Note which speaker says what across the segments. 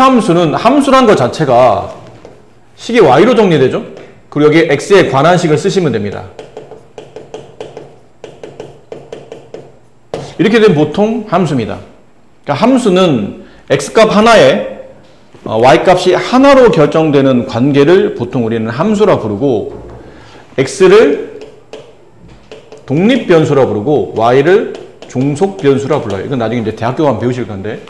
Speaker 1: 이차함수는 함수란 것 자체가 식이 y로 정리되죠. 그리고 여기 x에 관한 식을 쓰시면 됩니다. 이렇게 되면 보통 함수입니다. 그러니까 함수는 x값 하나에 y값이 하나로 결정되는 관계를 보통 우리는 함수라 부르고, x를 독립변수라 부르고 y를 종속변수라 불러요. 이건 나중에 이제 대학교 가면 배우실 건데,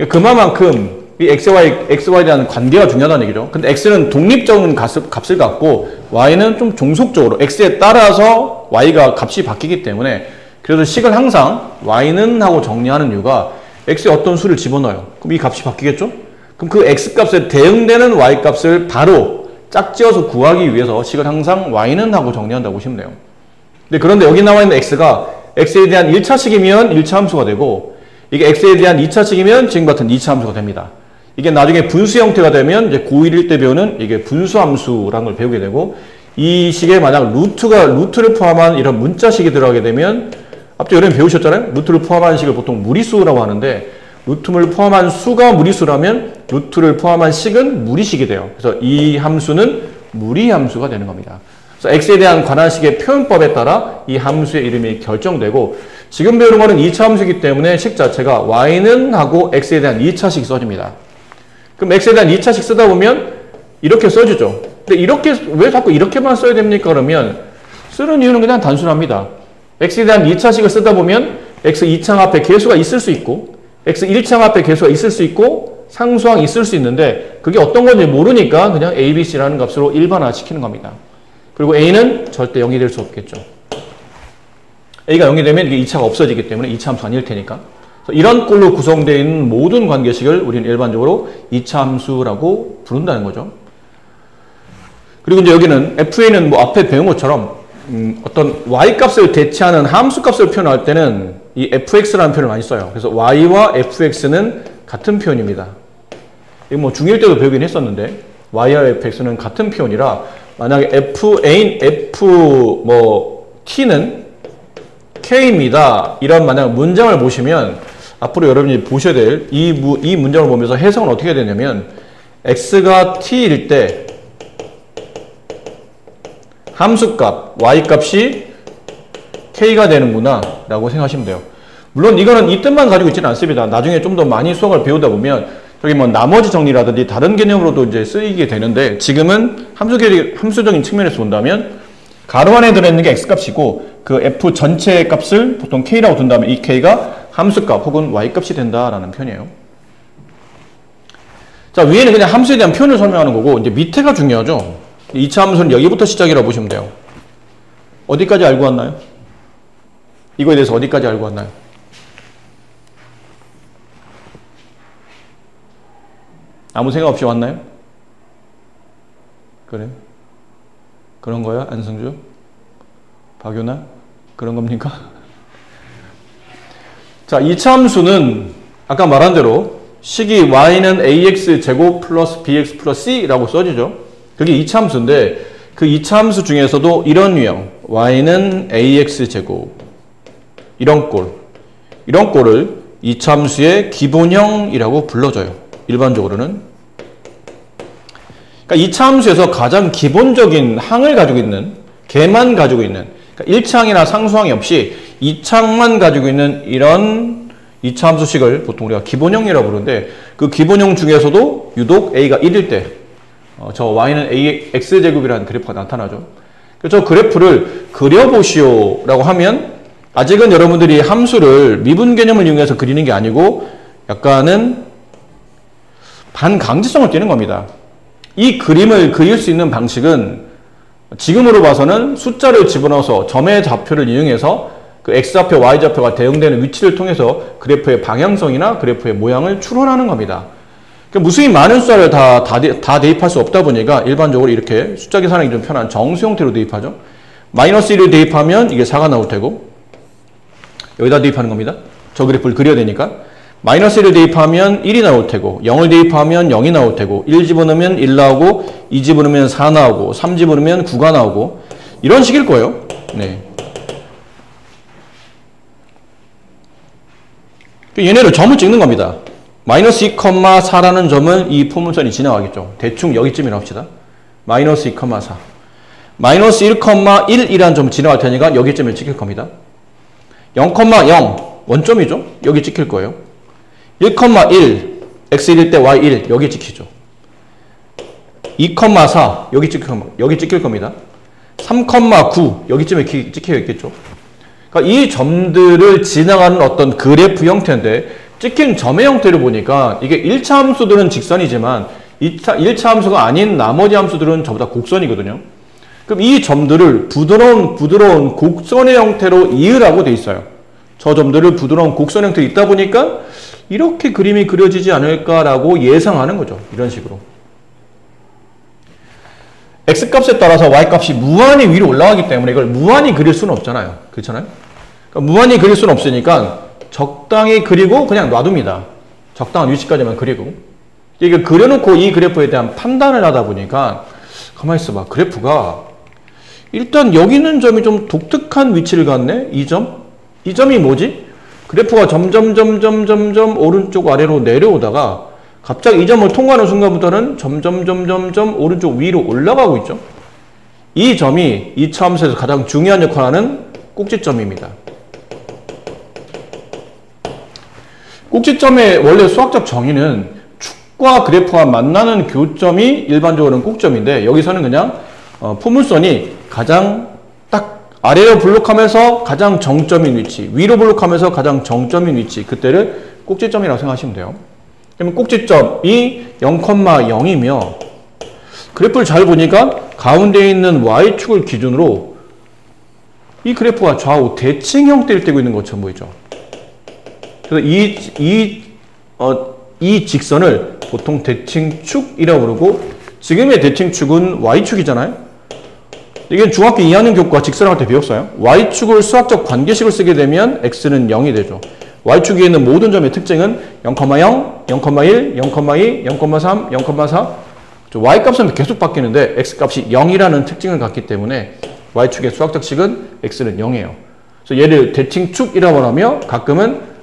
Speaker 1: 그만큼 이 xy에 대한 관계가 중요하다는 얘기죠. 근데 x는 독립적인 값을 갖고 y는 좀 종속적으로 x에 따라서 y가 값이 바뀌기 때문에, 그래서 식을 항상 y는 하고 정리하는 이유가 x에 어떤 수를 집어넣어요. 그럼 이 값이 바뀌겠죠? 그럼 그 x값에 대응되는 y값을 바로 짝지어서 구하기 위해서 식을 항상 y는 하고 정리한다고 보시면 돼요. 그런데 여기 나와 있는 x가 x에 대한 1차식이면 1차 함수가 되고, 이게 x에 대한 2차식이면 지금 같은 2차 함수가 됩니다. 이게 나중에 분수 형태가 되면 이제 고1, 1 때 배우는 이게 분수함수라는 걸 배우게 되고, 이 식에 만약 루트를 포함한 이런 문자식이 들어가게 되면, 앞서 여러분 배우셨잖아요? 루트를 포함한 식을 보통 무리수라고 하는데, 루트를 포함한 수가 무리수라면 루트를 포함한 식은 무리식이 돼요. 그래서 이 함수는 무리함수가 되는 겁니다. 그래서 x에 대한 관한식의 표현법에 따라 이 함수의 이름이 결정되고, 지금 배우는 거는 2차 함수이기 때문에 식 자체가 y는 하고 x에 대한 2차식 써집니다. 그럼 x에 대한 2차식 쓰다 보면 이렇게 써주죠. 근데 이렇게 왜 자꾸 이렇게만 써야 됩니까? 그러면 쓰는 이유는 그냥 단순합니다. x에 대한 2차식을 쓰다 보면 x 2창 앞에 개수가 있을 수 있고, x 1창 앞에 개수가 있을 수 있고, 상수항이 있을 수 있는데 그게 어떤 건지 모르니까 그냥 a, b, c라는 값으로 일반화시키는 겁니다. 그리고 a는 절대 0이 될 수 없겠죠. a가 0이 되면 이게 2차가 없어지기 때문에 2차 함수 아닐 테니까. 이런 꼴로 구성되어 있는 모든 관계식을 우리는 일반적으로 2차 함수라고 부른다는 거죠. 그리고 이제 여기는 FA는 뭐 앞에 배운 것처럼 어떤 y값을 대체하는 함수값을 표현할 때는 이 fx라는 표현을 많이 써요. 그래서 y와 fx는 같은 표현입니다. 이거 뭐 중1 때도 배우긴 했었는데, y와 fx는 같은 표현이라 만약에 t는 k입니다. 이런 만약 문장을 보시면 앞으로 여러분이 보셔야 될 이 문장을 보면서 해석은 어떻게 해야 되냐면, x가 t일 때 함수값 y값이 k가 되는구나 라고 생각하시면 돼요. 물론 이거는 이 뜻만 가지고 있지는 않습니다. 나중에 좀 더 많이 수학을 배우다 보면 저기 뭐 나머지 정리라든지 다른 개념으로도 이제 쓰이게 되는데, 지금은 함수적인 측면에서 본다면 가로 안에 들어있는 게 x값이고, 그 f 전체의 값을 보통 k라고 둔다면 이 k가 함수값 혹은 y값이 된다라는 표현이에요. 자, 위에는 그냥 함수에 대한 표현을 설명하는 거고, 이제 밑에가 중요하죠. 2차 함수는 여기부터 시작이라고 보시면 돼요. 어디까지 알고 왔나요? 이거에 대해서 어디까지 알고 왔나요? 아무 생각 없이 왔나요? 그래? 그런 거야? 안승주? 박윤아? 그런 겁니까? 자, 2차 함수는 아까 말한 대로 식이 y는 ax 제곱 플러스 bx 플러스 c라고 써지죠. 그게 2차 함수인데, 그 2차 함수 중에서도 이런 유형, y는 ax 제곱, 이런 꼴을 2차 함수의 기본형이라고 불러줘요. 일반적으로는. 그러니까 2차 함수에서 가장 기본적인 항을 가지고 있는, 개만 가지고 있는, 그러니까 1차항이나 상수항이 없이 2차항만 가지고 있는 이런 2차 함수식을 보통 우리가 기본형이라고 부르는데, 그 기본형 중에서도 유독 a가 1일 때 저 y는 x제곱이라는 그래프가 나타나죠. 그래서 저 그래프를 그려보시오 라고 하면, 아직은 여러분들이 함수를 미분 개념을 이용해서 그리는 게 아니고 약간은 반강제성을 띠는 겁니다. 이 그림을 그릴 수 있는 방식은 지금으로 봐서는 숫자를 집어넣어서 점의 좌표를 이용해서 그 x좌표, y좌표가 대응되는 위치를 통해서 그래프의 방향성이나 그래프의 모양을 추론하는 겁니다. 무수히 많은 숫자를 다 대입할 수 없다 보니까 일반적으로 이렇게 숫자 계산하기 좀 편한 정수 형태로 대입하죠. 마이너스 1을 대입하면 이게 4가 나올 테고, 여기다 대입하는 겁니다. 저 그래프를 그려야 되니까. 마이너스 1을 대입하면 1이 나올 테고, 0을 대입하면 0이 나올 테고, 1 집어넣으면 1 나오고, 2 집어넣으면 4 나오고, 3 집어넣으면 9가 나오고, 이런 식일 거예요. 네. 얘네를 점을 찍는 겁니다. 마이너스 2,4라는 점은 이 포물선이 지나가겠죠. 대충 여기쯤이라고 합시다. 마이너스 2,4. 마이너스 1,1이라는 점을 지나갈 테니까 여기쯤에 찍힐 겁니다. 0,0 원점이죠. 여기 찍힐 거예요. 1,1 x1일 때 y1 여기 찍히죠. 2,4 여기 찍힐 겁니다. 3,9 여기쯤에 찍혀 있겠죠. 그러니까 이 점들을 지나가는 어떤 그래프 형태인데 찍힌 점의 형태를 보니까 이게 1차 함수들은 직선이지만 1차 함수가 아닌 나머지 함수들은 전부 다 곡선이거든요. 그럼 이 점들을 부드러운 곡선의 형태로 이으라고 돼 있어요. 저 점들을 부드러운 곡선 형태로 있다 보니까 이렇게 그림이 그려지지 않을까라고 예상하는 거죠. 이런 식으로. x값에 따라서 y값이 무한히 위로 올라가기 때문에 이걸 무한히 그릴 수는 없잖아요. 그렇잖아요? 그러니까 무한히 그릴 수는 없으니까 적당히 그리고 그냥 놔둡니다. 적당한 위치까지만 그리고. 이게 그려놓고 이 그래프에 대한 판단을 하다 보니까 가만히 있어봐. 그래프가 일단 여기 있는 점이 좀 독특한 위치를 갖네. 이 점이 뭐지? 그래프가 점점 오른쪽 아래로 내려오다가 갑자기 이 점을 통과하는 순간부터는 점점 오른쪽 위로 올라가고 있죠. 이 점이 2차 함수에서 가장 중요한 역할을 하는 꼭지점입니다. 꼭지점의 원래 수학적 정의는 축과 그래프가 만나는 교점이 일반적으로는 꼭점인데 여기서는 그냥 포물선이 가장 딱 아래로 블록하면서 가장 정점인 위치, 위로 블록하면서 가장 정점인 위치, 그때를 꼭지점이라고 생각하시면 돼요. 그러면 꼭지점이 0,0이며 그래프를 잘 보니까 가운데 있는 y축을 기준으로 이 그래프가 좌우 대칭 형태를 띠고 있는 것처럼 보이죠. 그래서 이 직선을 보통 대칭축이라고 부르고 지금의 대칭축은 y축이잖아요. 이게 중학교 2학년 교과 직선할 때 배웠어요. y축을 수학적 관계식을 쓰게 되면 x는 0이 되죠. y축에 있는 모든 점의 특징은 0,0, 0,1, 0,2, 0,3, 0,4 y값은 계속 바뀌는데 x값이 0이라는 특징을 갖기 때문에 y축의 수학적 식은 x는 0이에요. 그래서 얘를 대칭축이라고 하며 가끔은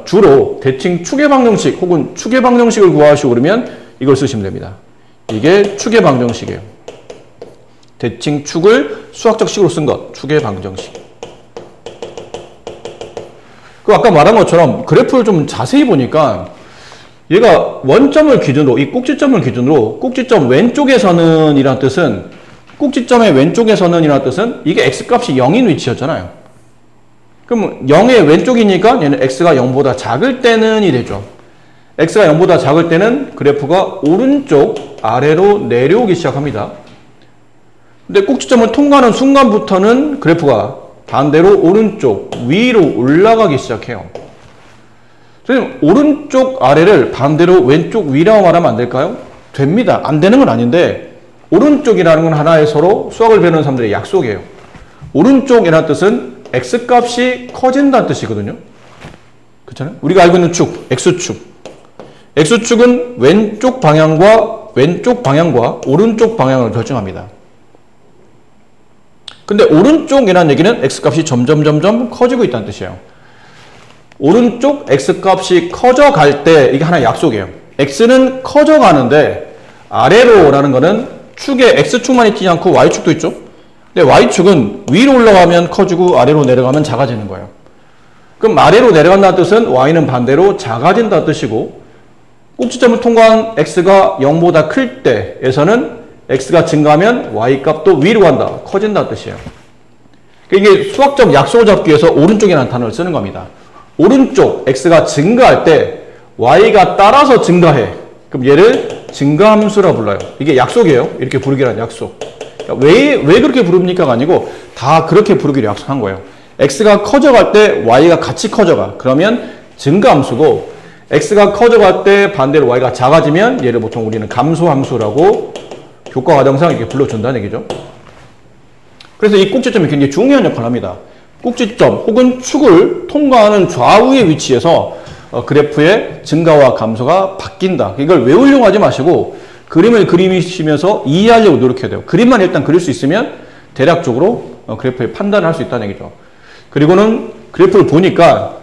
Speaker 1: 주로 대칭축의 방정식 혹은 축의 방정식을 구하시고 그러면 이걸 쓰시면 됩니다. 이게 축의 방정식이에요. 대칭축을 수학적 식으로 쓴 것, 축의 방정식. 그 아까 말한 것처럼 그래프를 좀 자세히 보니까 얘가 원점을 기준으로, 이 꼭지점을 기준으로 꼭지점 왼쪽에서는 이란 뜻은 꼭지점의 왼쪽에서는 이란 뜻은 이게 x값이 0인 위치였잖아요. 그럼 0의 왼쪽이니까 얘는 x가 0보다 작을 때는이 되죠. x가 0보다 작을 때는 그래프가 오른쪽 아래로 내려오기 시작합니다. 근데 꼭지점을 통과하는 순간부터는 그래프가 반대로 오른쪽 위로 올라가기 시작해요. 선생님, 오른쪽 아래를 반대로 왼쪽 위라고 말하면 안 될까요? 됩니다. 안 되는 건 아닌데 오른쪽이라는 건 하나의 서로 수학을 배우는 사람들의 약속이에요. 오른쪽이라는 뜻은 x값이 커진다는 뜻이거든요. 그렇잖아요? 우리가 알고 있는 축, x축. x축은 왼쪽 방향과 오른쪽 방향을 결정합니다. 근데 오른쪽이라는 얘기는 x값이 점점 커지고 있다는 뜻이에요. 오른쪽 x값이 커져갈 때 이게 하나의 약속이에요. x는 커져가는데 아래로라는 거는 축에 x축만 있지 않고 y축도 있죠. 근데 y축은 위로 올라가면 커지고 아래로 내려가면 작아지는 거예요. 그럼 아래로 내려간다는 뜻은 y는 반대로 작아진다는 뜻이고 꼭지점을 통과한 x가 0보다 클 때에서는 x가 증가하면 y값도 위로 간다, 커진다는 뜻이에요. 이게 수학적 약속을 잡기 위해서 오른쪽이라는 단어를 쓰는 겁니다. 오른쪽 x가 증가할 때 y가 따라서 증가해. 그럼 얘를 증가함수라고 불러요. 이게 약속이에요. 이렇게 부르기란 약속. 그러니까 왜 그렇게 부릅니까가 아니고 다 그렇게 부르기로 약속한 거예요. x가 커져갈 때 y가 같이 커져가. 그러면 증가함수고 x가 커져갈 때 반대로 y가 작아지면 얘를 보통 우리는 감소함수라고 교과 과정상 이렇게 불러준다는 얘기죠. 그래서 이 꼭지점이 굉장히 중요한 역할을 합니다. 꼭지점 혹은 축을 통과하는 좌우의 위치에서 그래프의 증가와 감소가 바뀐다. 이걸 외우려고 하지 마시고 그림을 그리시면서 이해하려고 노력해야 돼요. 그림만 일단 그릴 수 있으면 대략적으로 그래프의 판단을 할 수 있다는 얘기죠. 그리고는 그래프를 보니까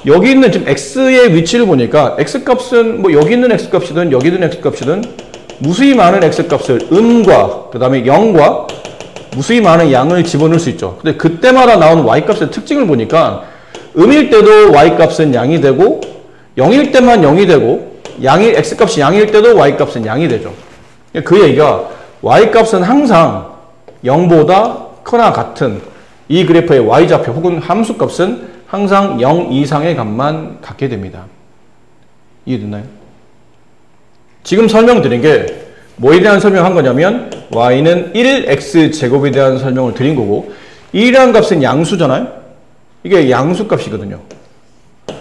Speaker 1: 여기 있는 지금 x의 위치를 보니까 x값은 뭐 여기 있는 x값이든 여기 있는 x값이든 무수히 많은 x값을 음과 그 다음에 0과 무수히 많은 양을 집어넣을 수 있죠. 근데 그때마다 나오는 y값의 특징을 보니까 음일 때도 y값은 양이 되고 0일 때만 0이 되고 x값이 양일 때도 y값은 양이 되죠. 그 얘기가 y값은 항상 0보다 크거나 같은 이 그래프의 y좌표 혹은 함수값은 항상 0 이상의 값만 갖게 됩니다. 이해됐나요? 지금 설명드린 게 뭐에 대한 설명한 거냐면 y는 1x제곱에 대한 설명을 드린 거고 1이라는 값은 양수잖아요? 이게 양수값이거든요.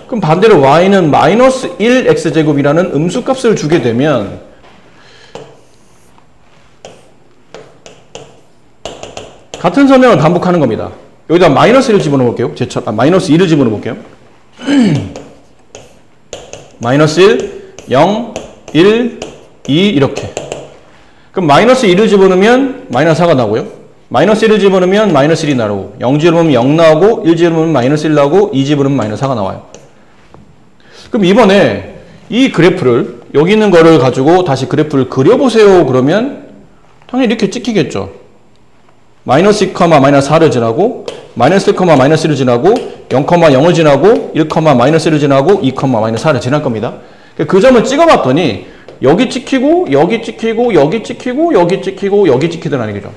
Speaker 1: 그럼 반대로 y는 마이너스 1x제곱이라는 음수값을 주게 되면 같은 설명을 반복하는 겁니다. 여기다 마이너스 1을 집어넣어 볼게요. 마이너스 2를 집어넣어 볼게요. 마이너스 1, 0, 1, 2 이렇게. 그럼 마이너스 2를 집어넣으면 마이너스 4가 나오고요. 마이너스 1을 집어넣으면 마이너스 1이 나오고 0 집어넣으면 0 나오고 1 집어넣으면 마이너스 1 나오고 2 집어넣으면 마이너스 4가 나와요. 그럼 이번에 이 그래프를 여기 있는 거를 가지고 다시 그래프를 그려보세요. 그러면 당연히 이렇게 찍히겠죠. 마이너스 2, 마이너스 4를 지나고 마이너스 1, 마이너스 1을 지나고 0, 0을 지나고 1, 마이너스 1을 지나고 2, 마이너스 4를 지날 겁니다. 그 점을 찍어봤더니 여기 찍히고 여기 찍히고 여기 찍히고 여기 찍히고 여기 찍히더라는 얘기죠.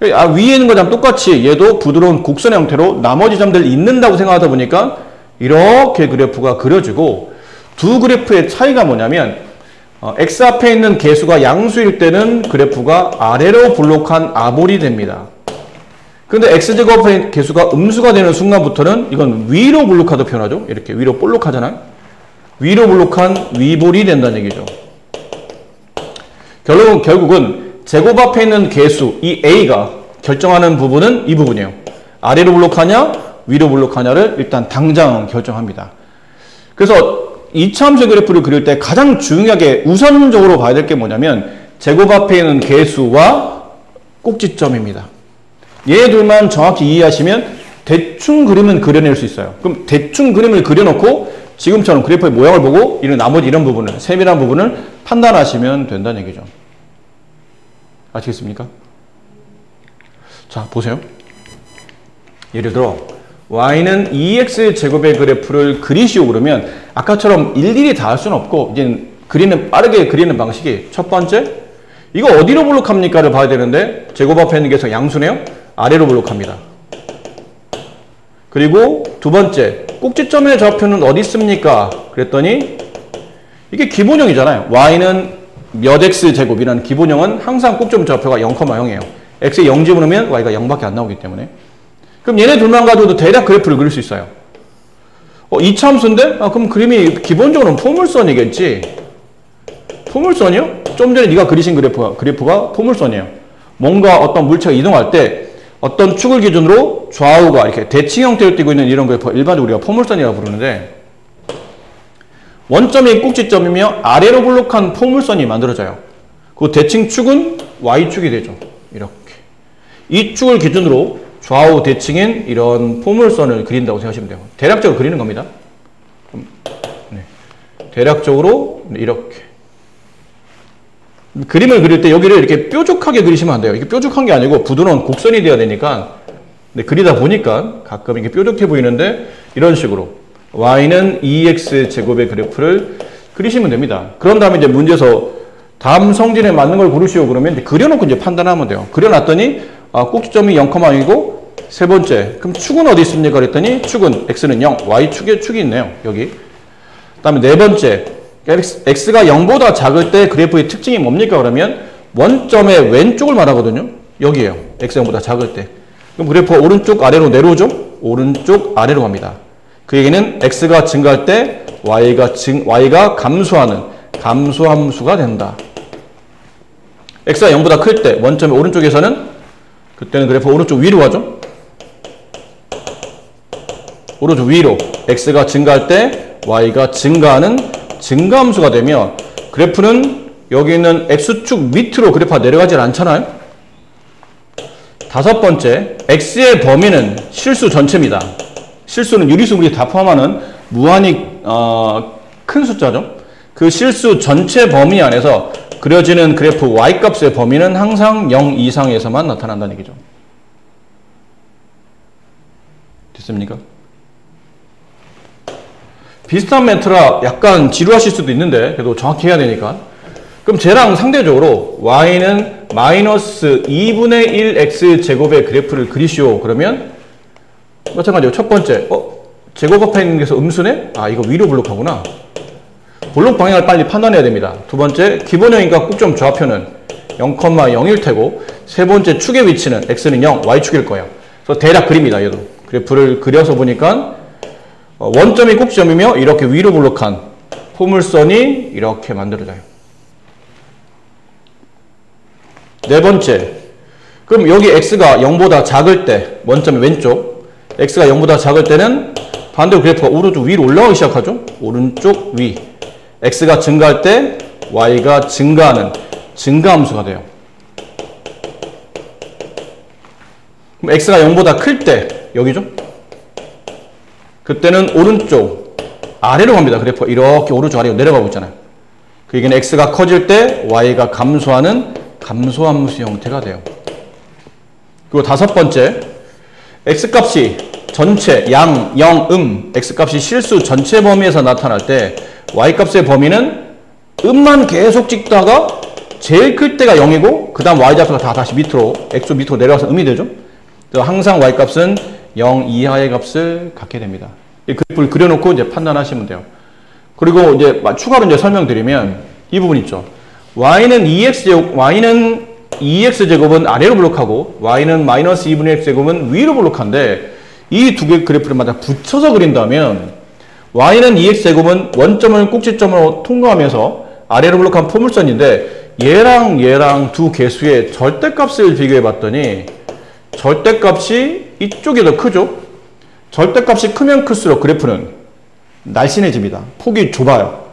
Speaker 1: 위에 있는 거랑 똑같이 얘도 부드러운 곡선의 형태로 나머지 점들을 잇는다고 생각하다 보니까 이렇게 그래프가 그려지고 두 그래프의 차이가 뭐냐면 x 앞에 있는 개수가 양수일 때는 그래프가 아래로 볼록한 아볼이 됩니다. 그런데 x제곱의 개수가 음수가 되는 순간부터는 이건 위로 볼록하다 표현하죠. 이렇게 위로 볼록하잖아요. 위로 볼록한 위볼이 된다는 얘기죠. 결국은 제곱 앞에 있는 개수, 이 a가 결정하는 부분은 이 부분이에요. 아래로 볼록하냐, 위로 볼록하냐를 일단 당장 결정합니다. 그래서 이차함수 그래프를 그릴 때 가장 중요하게 우선적으로 봐야 될 게 뭐냐면 제곱 앞에 있는 개수와 꼭지점입니다. 얘 둘만 정확히 이해하시면 대충 그림은 그려낼 수 있어요. 그럼 대충 그림을 그려놓고 지금처럼 그래프의 모양을 보고 나머지 이런 부분을, 세밀한 부분을 판단하시면 된다는 얘기죠. 아시겠습니까? 자, 보세요. 예를 들어 y는 2x제곱의 그래프를 그리시오 그러면 아까처럼 일일이 다 할 수는 없고 이제 빠르게 그리는 방식이 첫 번째, 이거 어디로 볼록합니까를 봐야 되는데 제곱 앞에 있는 개수 양수네요. 아래로 볼록합니다. 그리고 두 번째, 꼭지점의 좌표는 어디 있습니까? 그랬더니 이게 기본형이잖아요. y는 몇 x제곱이라는 기본형은 항상 꼭지점 좌표가 0, 0이에요. x에 0 집어넣으면 y가 0밖에 안 나오기 때문에. 그럼 얘네 둘만 가지고도 대략 그래프를 그릴 수 있어요. 이차함수인데? 그럼 그림이 기본적으로는 포물선이겠지. 포물선이요? 좀 전에 네가 그리신 그래프가 포물선이에요. 뭔가 어떤 물체가 이동할 때 어떤 축을 기준으로 좌우가 이렇게 대칭 형태로 띄고 있는 이런 그래프가 일반적으로 우리가 포물선이라고 부르는데 원점이 꼭지점이며 아래로 볼록한 포물선이 만들어져요. 그 대칭 축은 y축이 되죠. 이렇게. 이 축을 기준으로 좌우 대칭인 이런 포물선을 그린다고 생각하시면 돼요. 대략적으로 그리는 겁니다. 네. 대략적으로 이렇게. 그림을 그릴 때 여기를 이렇게 뾰족하게 그리시면 안 돼요. 이게 뾰족한 게 아니고 부드러운 곡선이 돼야 되니까 그리다 보니까 가끔 이게 뾰족해 보이는데 이런 식으로 y는 2x제곱의 그래프를 그리시면 됩니다. 그런 다음에 이제 문제에서 다음 성질에 맞는 걸 고르시오 그러면 이제 그려놓고 이제 판단하면 돼요. 그려놨더니 꼭지점이 0,0이고 세 번째, 그럼 축은 어디 있습니까? 그랬더니 축은 x는 0, y축에 축이 있네요. 여기. 그 다음에 네 번째, x가 0보다 작을 때 그래프의 특징이 뭡니까? 그러면 원점의 왼쪽을 말하거든요. 여기에요. x가 0보다 작을 때. 그럼 그래프가 오른쪽 아래로 내려오죠? 오른쪽 아래로 갑니다. 그 얘기는 x가 증가할 때 y가 감소하는 감소함수가 된다. x가 0보다 클 때 원점의 오른쪽에서는 그때는 그래프가 오른쪽 위로 가죠? 오른쪽 위로 x가 증가할 때 y가 증가하는 증가함수가 되며 그래프는 여기 있는 x축 밑으로 그래프가 내려가질 않잖아요. 다섯 번째, x의 범위는 실수 전체입니다. 실수는 유리수 무리 다 포함하는 무한히 큰 숫자죠. 그 실수 전체 범위 안에서 그려지는 그래프 y값의 범위는 항상 0 이상에서만 나타난다는 얘기죠. 됐습니까? 비슷한 멘트라 약간 지루하실 수도 있는데 그래도 정확히 해야 되니까. 그럼 쟤랑 상대적으로 y는 마이너스 2분의 1 x제곱의 그래프를 그리시오. 그러면 마찬가지로 첫 번째 제곱 앞에 있는 데서 음수네? 아 이거 위로 블록하구나. 블록 방향을 빨리 판단해야 됩니다. 두 번째 기본형인과 꼭점 좌표는 0,0일 테고 세 번째 축의 위치는 x는 0, y축일 거예요. 그래서 대략 그립니다. 얘도 그래프를 그려서 보니까 원점이 꼭지점이며 이렇게 위로 블록한 포물선이 이렇게 만들어져요. 네 번째, 그럼 여기 x가 0보다 작을 때 원점이 왼쪽, x가 0보다 작을 때는 반대로 그래프가 오른쪽 위로 올라가기 시작하죠. 오른쪽 위. x가 증가할 때 y가 증가하는 증가함수가 돼요. 그럼 x가 0보다 클 때 여기죠. 그때는 오른쪽 아래로 갑니다. 그래프가 이렇게 오른쪽 아래로 내려가고 있잖아요. 그 얘기는 x가 커질 때 y가 감소하는 감소함수 형태가 돼요. 그리고 다섯 번째, x값이 전체 양, 영, x값이 실수 전체 범위에서 나타날 때 y값의 범위는 음만 계속 찍다가 제일 클 때가 0이고 그 다음 y좌표가 다 다시 밑으로 x 밑으로 내려와서 음이 되죠. 그래서 항상 y값은 0 이하의 값을 갖게 됩니다. 이 그래프를 그려놓고 이제 판단하시면 돼요. 그리고 이제 추가로 이제 설명드리면 이 부분 있죠. y는 2x제곱은 아래로 블록하고 y는 마이너스 2분의 x제곱은 위로 블록한데 이 두 개 그래프를 마다 붙여서 그린다면 y는 2x제곱은 원점을 꼭지점으로 통과하면서 아래로 블록한 포물선인데 얘랑 두 개수의 절대값을 비교해 봤더니 절대값이 이쪽이 더 크죠? 절대값이 크면 클수록 그래프는 날씬해집니다. 폭이 좁아요.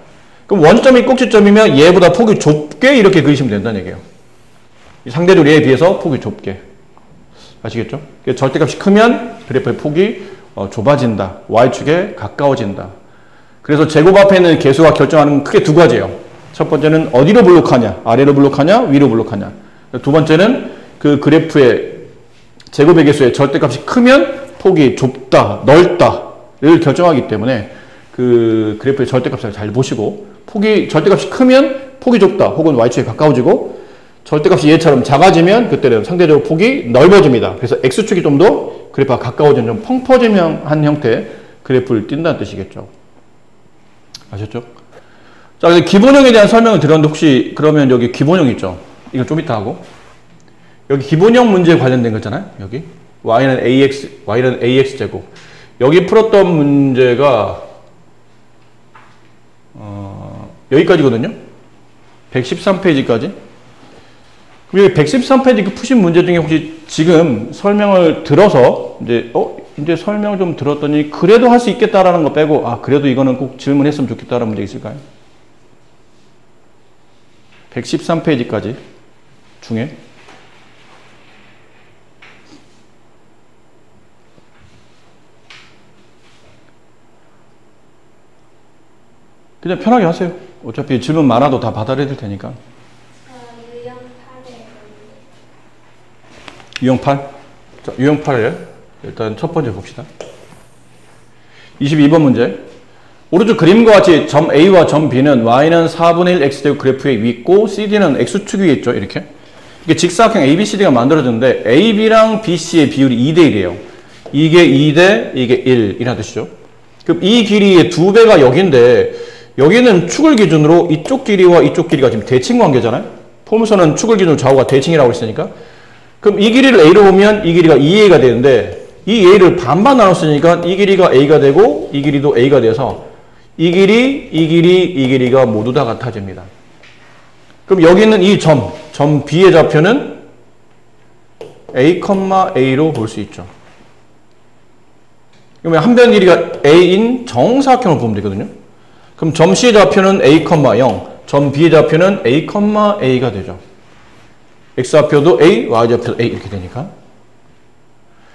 Speaker 1: 그럼 원점이 꼭지점이면 얘보다 폭이 좁게 이렇게 그리시면 된다는 얘기예요. 상대적으로 얘에 비해서 폭이 좁게. 아시겠죠? 절대값이 크면 그래프의 폭이 좁아진다. y축에 가까워진다. 그래서 제곱 앞에 있는 개수가 결정하는 크게 두 가지예요. 첫 번째는 어디로 블록하냐, 아래로 블록하냐, 위로 블록하냐. 두 번째는 그 그래프의 제곱의 개수의 절대값이 크면 폭이 좁다, 넓다를 결정하기 때문에 그 그래프의 절대값을 잘 보시고 절대값이 크면 폭이 좁다 혹은 y축에 가까워지고 절대값이 얘처럼 작아지면 그때는 상대적으로 폭이 넓어집니다. 그래서 x축이 좀 더 그래프가 가까워지는 좀 펑퍼짐한 형태의 그래프를 띈다는 뜻이겠죠. 아셨죠? 자, 그래서 기본형에 대한 설명을 드렸는데 혹시 그러면 여기 기본형 있죠? 이거 좀 이따 하고 여기 기본형 문제에 관련된 거잖아요. 여기 y는 ax제곱. 여기 풀었던 문제가 여기까지거든요. 113페이지까지. 그럼 여기 113페이지 그 푸신 문제 중에 혹시 지금 설명을 들어서 이제 설명 좀 들었더니 그래도 할 수 있겠다라는 거 빼고 그래도 이거는 꼭 질문했으면 좋겠다라는 문제 있을까요? 113페이지까지 중에 그냥 편하게 하세요. 어차피 질문 많아도 다 받아들일 테니까. 유형 8? 자, 유형 8을 일단 첫 번째 봅시다. 22번 문제. 오른쪽 그림과 같이 점 A와 점 B는 y는 4분의 1 x제곱 그래프에 위 있고 CD는 x축 위에 있죠. 이렇게. 이게 직사각형 ABCD가 만들어졌는데 AB랑 BC의 비율이 2대 1이에요. 이게 2대 이게 1 이라는 뜻이죠. 그럼 이 길이의 2배가 여기인데 여기는 축을 기준으로 이쪽 길이와 이쪽 길이가 지금 대칭 관계잖아요. 포물선은 축을 기준으로 좌우가 대칭이라고 했으니까. 그럼 이 길이를 A로 보면 이 길이가 2A가 되는데 이 A를 반반 나눴으니까 이 길이가 A가 되고 이 길이도 A가 돼서 이 길이가 모두 다 같아집니다. 그럼 여기 있는 이 점 B의 좌표는 A,A로 볼 수 있죠. 그러면 한 변 길이가 A인 정사각형을 보면 되거든요. 그럼 점 C의 좌표는 A,0, 점 B의 좌표는 A,A가 되죠. X좌표도 A, Y좌표도 A 이렇게 되니까.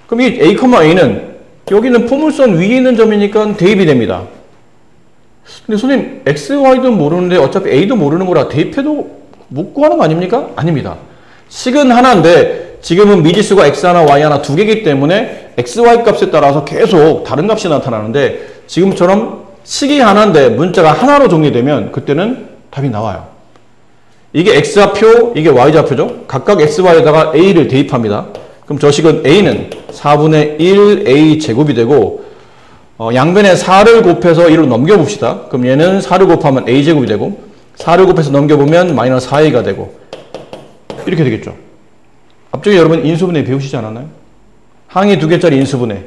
Speaker 1: 그럼 이 A,A는 여기는 포물선 위에 있는 점이니까 대입이 됩니다. 근데 선생님 x, y도 모르는데 어차피 a도 모르는 거라 대입해도 못 구하는 거 아닙니까? 아닙니다. 식은 하나인데 지금은 미지수가 x 하나, y 하나 두 개이기 때문에 x, y 값에 따라서 계속 다른 값이 나타나는데 지금처럼 식이 하나인데 문자가 하나로 정리되면 그때는 답이 나와요. 이게 x좌표, 이게 y좌표죠. 각각 x, y에다가 a를 대입합니다. 그럼 저 식은 a는 4분의 1 a 제곱이 되고 양변에 4를 곱해서 1로 넘겨봅시다. 그럼 얘는 4를 곱하면 a 제곱이 되고 4를 곱해서 넘겨보면 마이너스 4a가 되고 이렇게 되겠죠. 앞쪽에 여러분 인수분해 배우시지 않았나요? 항이 두 개짜리 인수분해.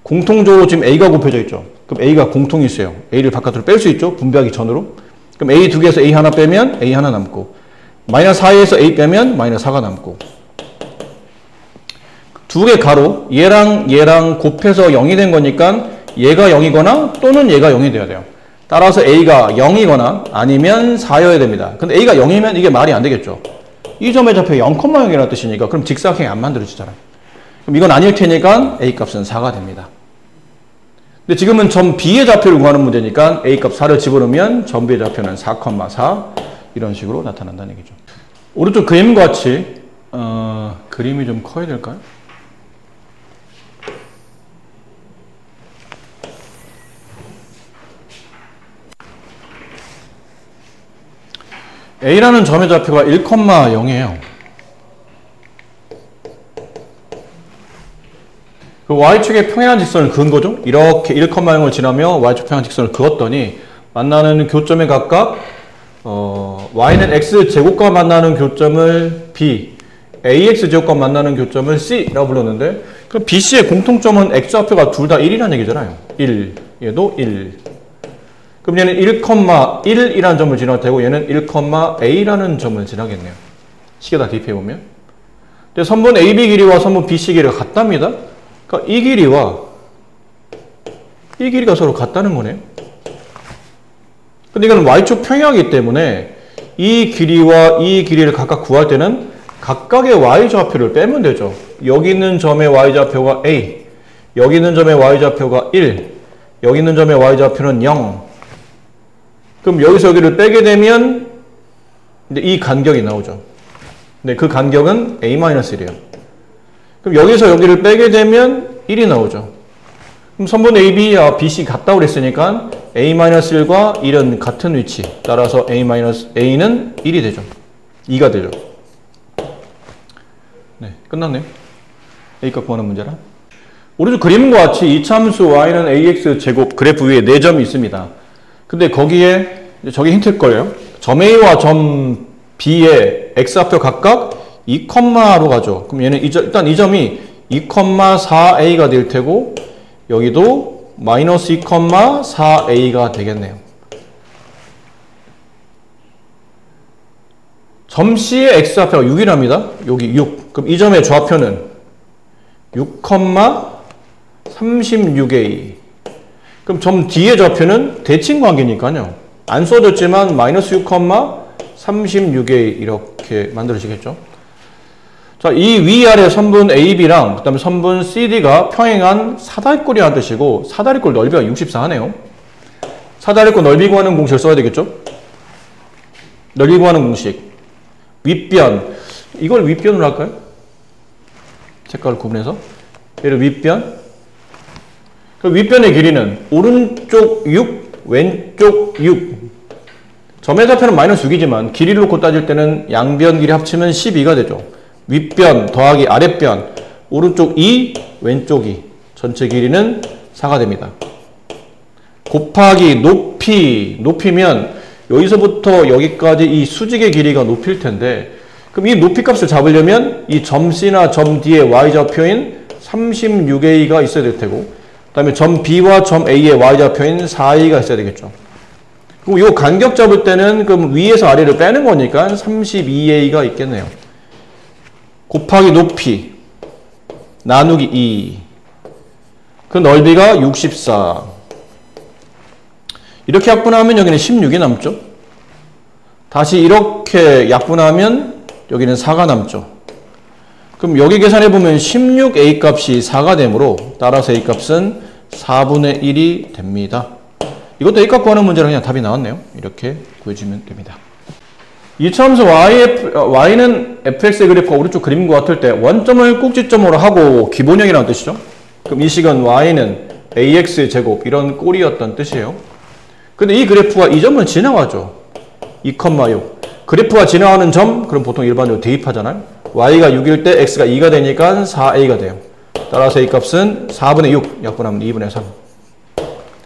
Speaker 1: 공통적으로 지금 a가 곱해져 있죠. 그럼 a가 공통이 있어요. a를 바깥으로 뺄 수 있죠. 분배하기 전으로. 그럼 a 두 개에서 a 하나 빼면 a 하나 남고 마이너스 4에서 a 빼면 마이너스 4가 남고 두 개 가로 얘랑 얘랑 곱해서 0이 된 거니까 얘가 0이거나 또는 얘가 0이 돼야 돼요. 따라서 a가 0이거나 아니면 4여야 됩니다. 근데 a가 0이면 이게 말이 안 되겠죠. 이 점의 좌표 0,0이라는 뜻이니까 그럼 직사각형이 안 만들어지잖아요. 그럼 이건 아닐 테니까 a 값은 4가 됩니다. 근데 지금은 점 B의 좌표를 구하는 문제니까 a 값 4를 집어넣으면 점 B의 좌표는 4,4 이런 식으로 나타난다는 얘기죠. 오른쪽 그림과 같이 그림이 좀 커야 될까요? A라는 점의 좌표가 1,0이에요. 그 Y축의 평행한 직선을 그은 거죠. 이렇게 1,0을 지나며 Y축 평행한 직선을 그었더니 만나는 교점에 각각 Y는 X제곱과 만나는 교점을 B, AX제곱과 만나는 교점을 C라고 불렀는데 그럼 BC의 공통점은 X좌표가 둘 다 1이라는 얘기잖아요. 1, 얘도 1. 그럼 얘는 1,1이라는 점을 지날 테고 얘는 1,A라는 점을 지나겠네요. 식에다 대입해보면. 근데 선분 AB 길이와 선분 BC 길이가 같답니다. 그러니까 이 길이와 이 길이가 서로 같다는 거네요. 근데 이건 Y축 평행하기 때문에 이 길이와 이 길이를 각각 구할 때는 각각의 Y좌표를 빼면 되죠. 여기 있는 점의 Y좌표가 A, 여기 있는 점의 Y좌표가 1, 여기 있는 점의 Y좌표는 0. 그럼 여기서 여기를 빼게 되면 이 간격이 나오죠. 근데 그 간격은 A-1이에요. 그럼 여기서 여기를 빼게 되면 1이 나오죠. 그럼 선분 AB와 BC 같다고 그랬으니까 A-1과 1은 같은 위치. 따라서 A는 1이 되죠. 2가 되죠. 네, 끝났네요. A값 구하는 문제라. 오른쪽 그림과 같이 이참수 Y는 AX 제곱 그래프 위에 4점이 있습니다. 근데 거기에 저게 힌트일 거예요. 점 A와 점 B의 X좌표 각각 2,로 가죠. 그럼 얘는 일단 이 점이 2,4A가 될 테고 여기도 마이너스 2,4A가 되겠네요. 점 C의 X좌표가 6이랍니다. 여기 6. 그럼 이 점의 좌표는 6,36A. 그럼 점 D의 좌표는 대칭 관계니까요. 안 써졌지만 마이너스 6,36A 이렇게 만들어지겠죠. 자, 이 위아래 선분 AB랑 그 다음에 선분 CD가 평행한 사다리꼴이라는 뜻이고 사다리꼴 넓이가 64하네요. 사다리꼴 넓이 구하는 공식을 써야 되겠죠. 넓이 구하는 공식. 윗변. 이걸 윗변으로 할까요? 색깔을 구분해서. 얘를 윗변. 그 윗변의 길이는 오른쪽 6, 왼쪽 6. 점의 좌표는 마이너스 6이지만 길이를 놓고 따질 때는 양변 길이 합치면 12가 되죠. 윗변 더하기 아랫변, 오른쪽 2, 왼쪽 2. 전체 길이는 4가 됩니다. 곱하기 높이, 높이면 여기서부터 여기까지 이 수직의 길이가 높일 텐데 그럼 이 높이 값을 잡으려면 이 점 C나 점 D의 Y좌표인 36A가 있어야 될 테고 그 다음에 점 B와 점 A의 Y좌표인 4A가 있어야 되겠죠. 그리고 이 간격 잡을 때는 그럼 위에서 아래를 빼는 거니까 32A가 있겠네요. 곱하기 높이 나누기 2. 그 넓이가 64. 이렇게 약분하면 여기는 16이 남죠. 다시 이렇게 약분하면 여기는 4가 남죠. 그럼 여기 계산해보면 16a 값이 4가 되므로 따라서 a 값은 4분의 1이 됩니다. 이것도 a 값 구하는 문제라 그냥 답이 나왔네요. 이렇게 구해주면 됩니다. 이차함수 y는 fx의 그래프가 오른쪽 그림과 같을 때 원점을 꼭지점으로 하고 기본형이라는 뜻이죠. 그럼 이 식은 y는 ax제곱 이런 꼴이었던 뜻이에요. 근데 이 그래프가 이 점을 지나가죠. 2,6 그래프가 지나가는 점 그럼 보통 일반적으로 대입하잖아요. y가 6일 때 x가 2가 되니까 4a가 돼요. 따라서 a 값은 4분의 6 약분하면 2분의 3.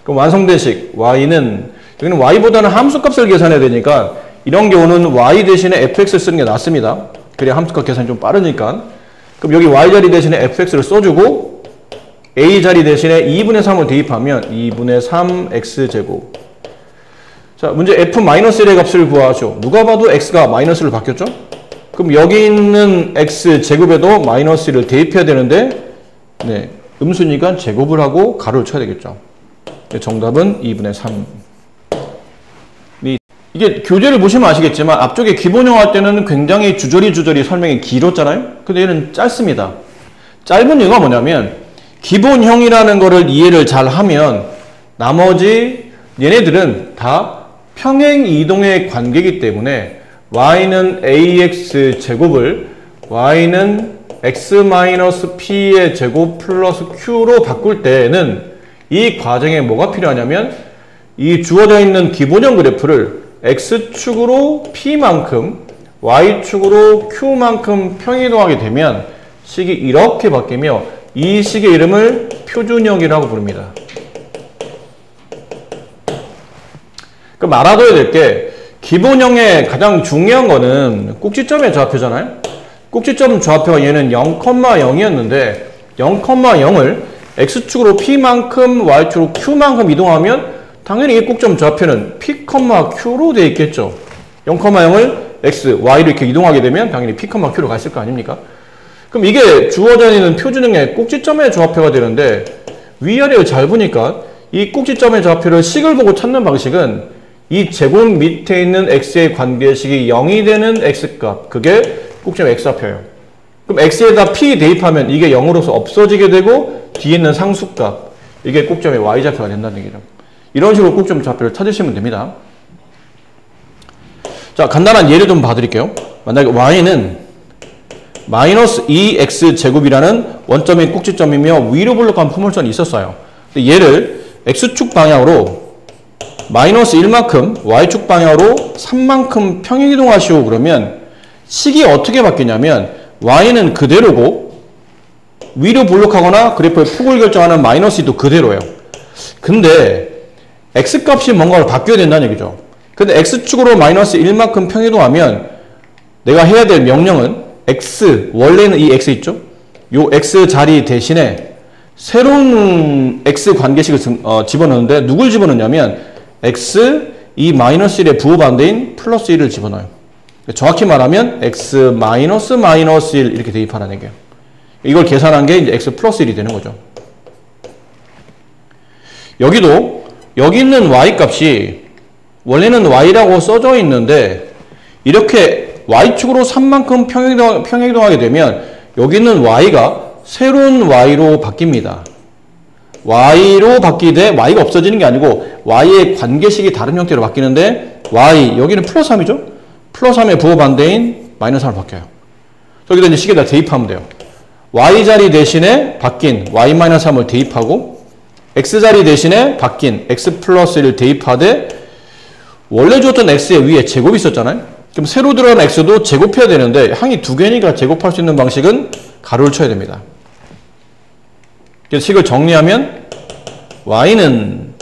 Speaker 1: 그럼 완성된 식 y는 여기는 y보다는 함수값을 계산해야 되니까 이런 경우는 y 대신에 fx 쓰는 게 낫습니다. 그래야 함수값 계산이 좀 빠르니까. 그럼 여기 y 자리 대신에 fx를 써주고 a 자리 대신에 2분의 3을 대입하면 2분의 3 x제곱. 자, 문제 f-1의 값을 구하죠. 누가 봐도 x가 마이너스로 바뀌었죠? 그럼 여기 있는 x제곱에도 마이너스를 대입해야 되는데 네, 음수니까 제곱을 하고 가로를 쳐야 되겠죠. 정답은 2분의 3. 이게 교재를 보시면 아시겠지만 앞쪽에 기본형 할 때는 굉장히 주저리 설명이 길었잖아요. 근데 얘는 짧습니다. 짧은 이유가 뭐냐면 기본형이라는 거를 이해를 잘 하면 나머지 얘네들은 다 평행 이동의 관계이기 때문에 y는 ax 제곱을 y는 x-p의 제곱 플러스 q로 바꿀 때는 이 과정에 뭐가 필요하냐면 이 주어져 있는 기본형 그래프를 x축으로 p만큼 y축으로 q만큼 평이동하게 되면 식이 이렇게 바뀌며 이 식의 이름을 표준형이라고 부릅니다. 그럼 알아둬야 될 게 기본형의 가장 중요한 거는 꼭지점의 좌표잖아요. 꼭지점 좌표가 얘는 0,0이었는데 0,0을 x축으로 p만큼 y축으로 q만큼 이동하면 당연히 이 꼭지점 좌표는 p, q로 되어 있겠죠. 0,0을 x, y로 이렇게 이동하게 되면 당연히 p, q로 가 있을 거 아닙니까? 그럼 이게 주어져 있는 표준형의 꼭지점의 좌표가 되는데 위아래를 잘 보니까 이 꼭지점의 좌표를 식을 보고 찾는 방식은 이 제곱 밑에 있는 x의 관계식이 0이 되는 x값, 그게 꼭지점 x좌표예요. 그럼 x에다 p 대입하면 이게 0으로서 없어지게 되고 뒤에 있는 상수값, 이게 꼭지점의 y좌표가 된다는 얘기죠. 이런 식으로 꼭지점 좌표를 찾으시면 됩니다. 자, 간단한 예를 좀 봐드릴게요. 만약에 y는 마이너스 2x제곱이라는 원점이 꼭지점이며 위로 볼록한 포물선이 있었어요. 근데 얘를 x축 방향으로 마이너스 1만큼 y축 방향으로 3만큼 평행이동하시오 그러면 식이 어떻게 바뀌냐면 y는 그대로고 위로 볼록하거나 그래프의 폭을 결정하는 마이너스 2도 그대로예요. 근데 x값이 뭔가로 바뀌어야 된다는 얘기죠. 근데 x축으로 마이너스 1만큼 평이동하면 내가 해야 될 명령은 x, 원래는 이 x 있죠? 요 x 자리 대신에 새로운 x 관계식을 집어넣는데 누굴 집어넣냐면 x, 이 마이너스 1의 부호반대인 플러스 1을 집어넣어요. 정확히 말하면 x 마이너스 1 이렇게 대입하라는 얘기예요. 이걸 계산한 게 이제 x 플러스 1이 되는 거죠. 여기도 여기 있는 y 값이 원래는 y라고 써져 있는데 이렇게 y축으로 3만큼 평행이동하게 되면 여기 있는 y가 새로운 y로 바뀝니다. y로 바뀌되 y가 없어지는 게 아니고 y의 관계식이 다른 형태로 바뀌는데 y, 여기는 플러스 3이죠? 플러스 3의 부호 반대인 마이너스 3으로 바뀌어요. 여기다 이제 식에다 대입하면 돼요. y 자리 대신에 바뀐 y-3을 대입하고 x 자리 대신에 바뀐 x 플러스 1을 대입하되 원래 줬던 x의 위에 제곱이 있었잖아요. 그럼 새로 들어간 x도 제곱해야 되는데 항이 두 개니까 제곱할 수 있는 방식은 가로를 쳐야 됩니다. 그래서 식을 정리하면 y는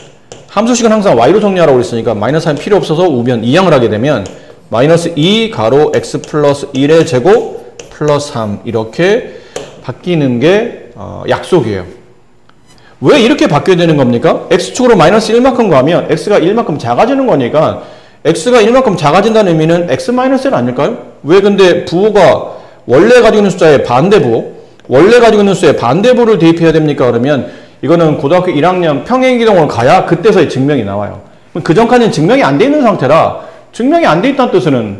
Speaker 1: 함수식은 항상 y로 정리하라고 그랬으니까 마이너스 3 필요 없어서 우변 이항을 하게 되면 마이너스 2 가로 x 플러스 1의 제곱 플러스 3 이렇게 바뀌는 게 약속이에요. 왜 이렇게 바뀌어야 되는 겁니까? x축으로 마이너스 1만큼 가면 x가 1만큼 작아지는 거니까 x가 1만큼 작아진다는 의미는 x-1 아닐까요? 왜 근데 부호가 원래 가지고 있는 숫자의 반대부, 원래 가지고 있는 숫자의 반대부를 대입해야 됩니까? 그러면 이거는 고등학교 1학년 평행이동을 가야 그때서야 증명이 나와요. 그 전까지는 증명이 안 돼 있는 상태라 증명이 안 돼 있다는 뜻은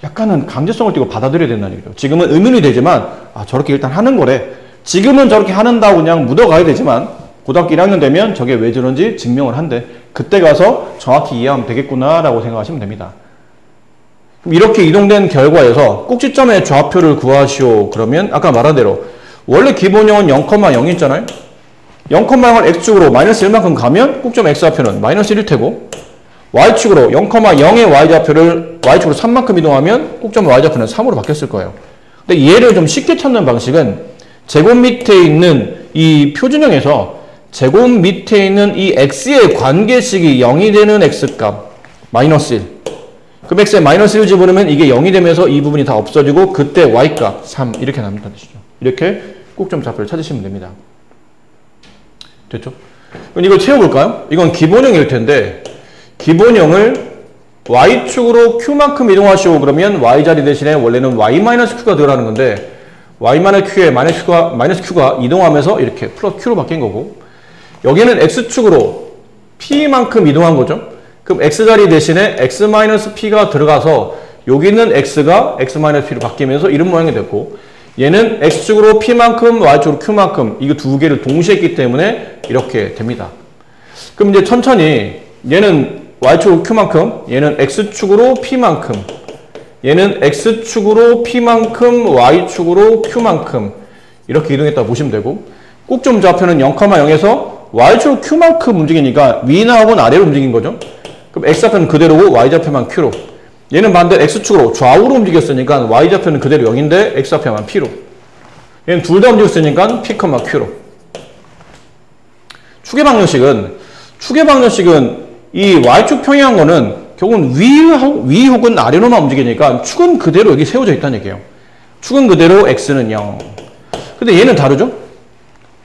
Speaker 1: 약간은 강제성을 띠고 받아들여야 된다는 얘기죠. 지금은 의문이 되지만 저렇게 일단 하는 거래. 지금은 저렇게 하는다고 그냥 묻어가야 되지만 고등학교 1학년 되면 저게 왜 저런지 증명을 한대. 그때 가서 정확히 이해하면 되겠구나 라고 생각하시면 됩니다. 그럼 이렇게 이동된 결과에서 꼭지점의 좌표를 구하시오. 그러면 아까 말한 대로 원래 기본형은 0,0이 있잖아요. 0,0을 x축으로 마이너스 1만큼 가면 꼭점 x좌표는 마이너스 1일 테고 y축으로 0,0의 y좌표를 y축으로 3만큼 이동하면 꼭점 y좌표는 3으로 바뀌었을 거예요. 근데 얘를 좀 쉽게 찾는 방식은 제곱 밑에 있는 이 표준형에서 제곱 밑에 있는 이 x의 관계식이 0이 되는 x값 마이너스 1. 그럼 x에 마이너스 1 집어넣으면 이게 0이 되면서 이 부분이 다 없어지고 그때 y값 3 이렇게 남는다는 뜻이죠. 이렇게 꼭점 좌표를 찾으시면 됩니다. 됐죠? 그럼 이걸 채워볼까요? 이건 기본형일 텐데 기본형을 y축으로 q만큼 이동하시오. 그러면 y자리 대신에 원래는 y-q가 들어가는 건데 y-q에 마이너스 q가 이동하면서 이렇게 플러스 q로 바뀐 거고 여기는 x축으로 p만큼 이동한 거죠. 그럼 x자리 대신에 x-p가 들어가서 여기는 x가 x-p로 바뀌면서 이런 모양이 됐고 얘는 x축으로 p만큼 y축으로 q만큼 이거 두 개를 동시에 했기 때문에 이렇게 됩니다. 그럼 이제 천천히 얘는 y축으로 q만큼 얘는 x축으로 p만큼 얘는 x축으로 p만큼 y축으로 q만큼 이렇게 이동했다 보시면 되고 꼭점 좌표는 0,0에서 y축으로 q만큼 움직이니까 위나 혹은 아래로 움직인 거죠. 그럼 x좌표는 그대로고 y좌표만 q로 얘는 반대로 x축으로 좌우로 움직였으니까 y좌표는 그대로 0인데 x좌표만 p로 얘는 둘 다 움직였으니까 p, q로 축의 방정식은 이 y축 평행한 거는 결국은 위 혹은 아래로만 움직이니까 축은 그대로 여기 세워져 있다는 얘기예요. 축은 그대로 x는 0. 근데 얘는 다르죠?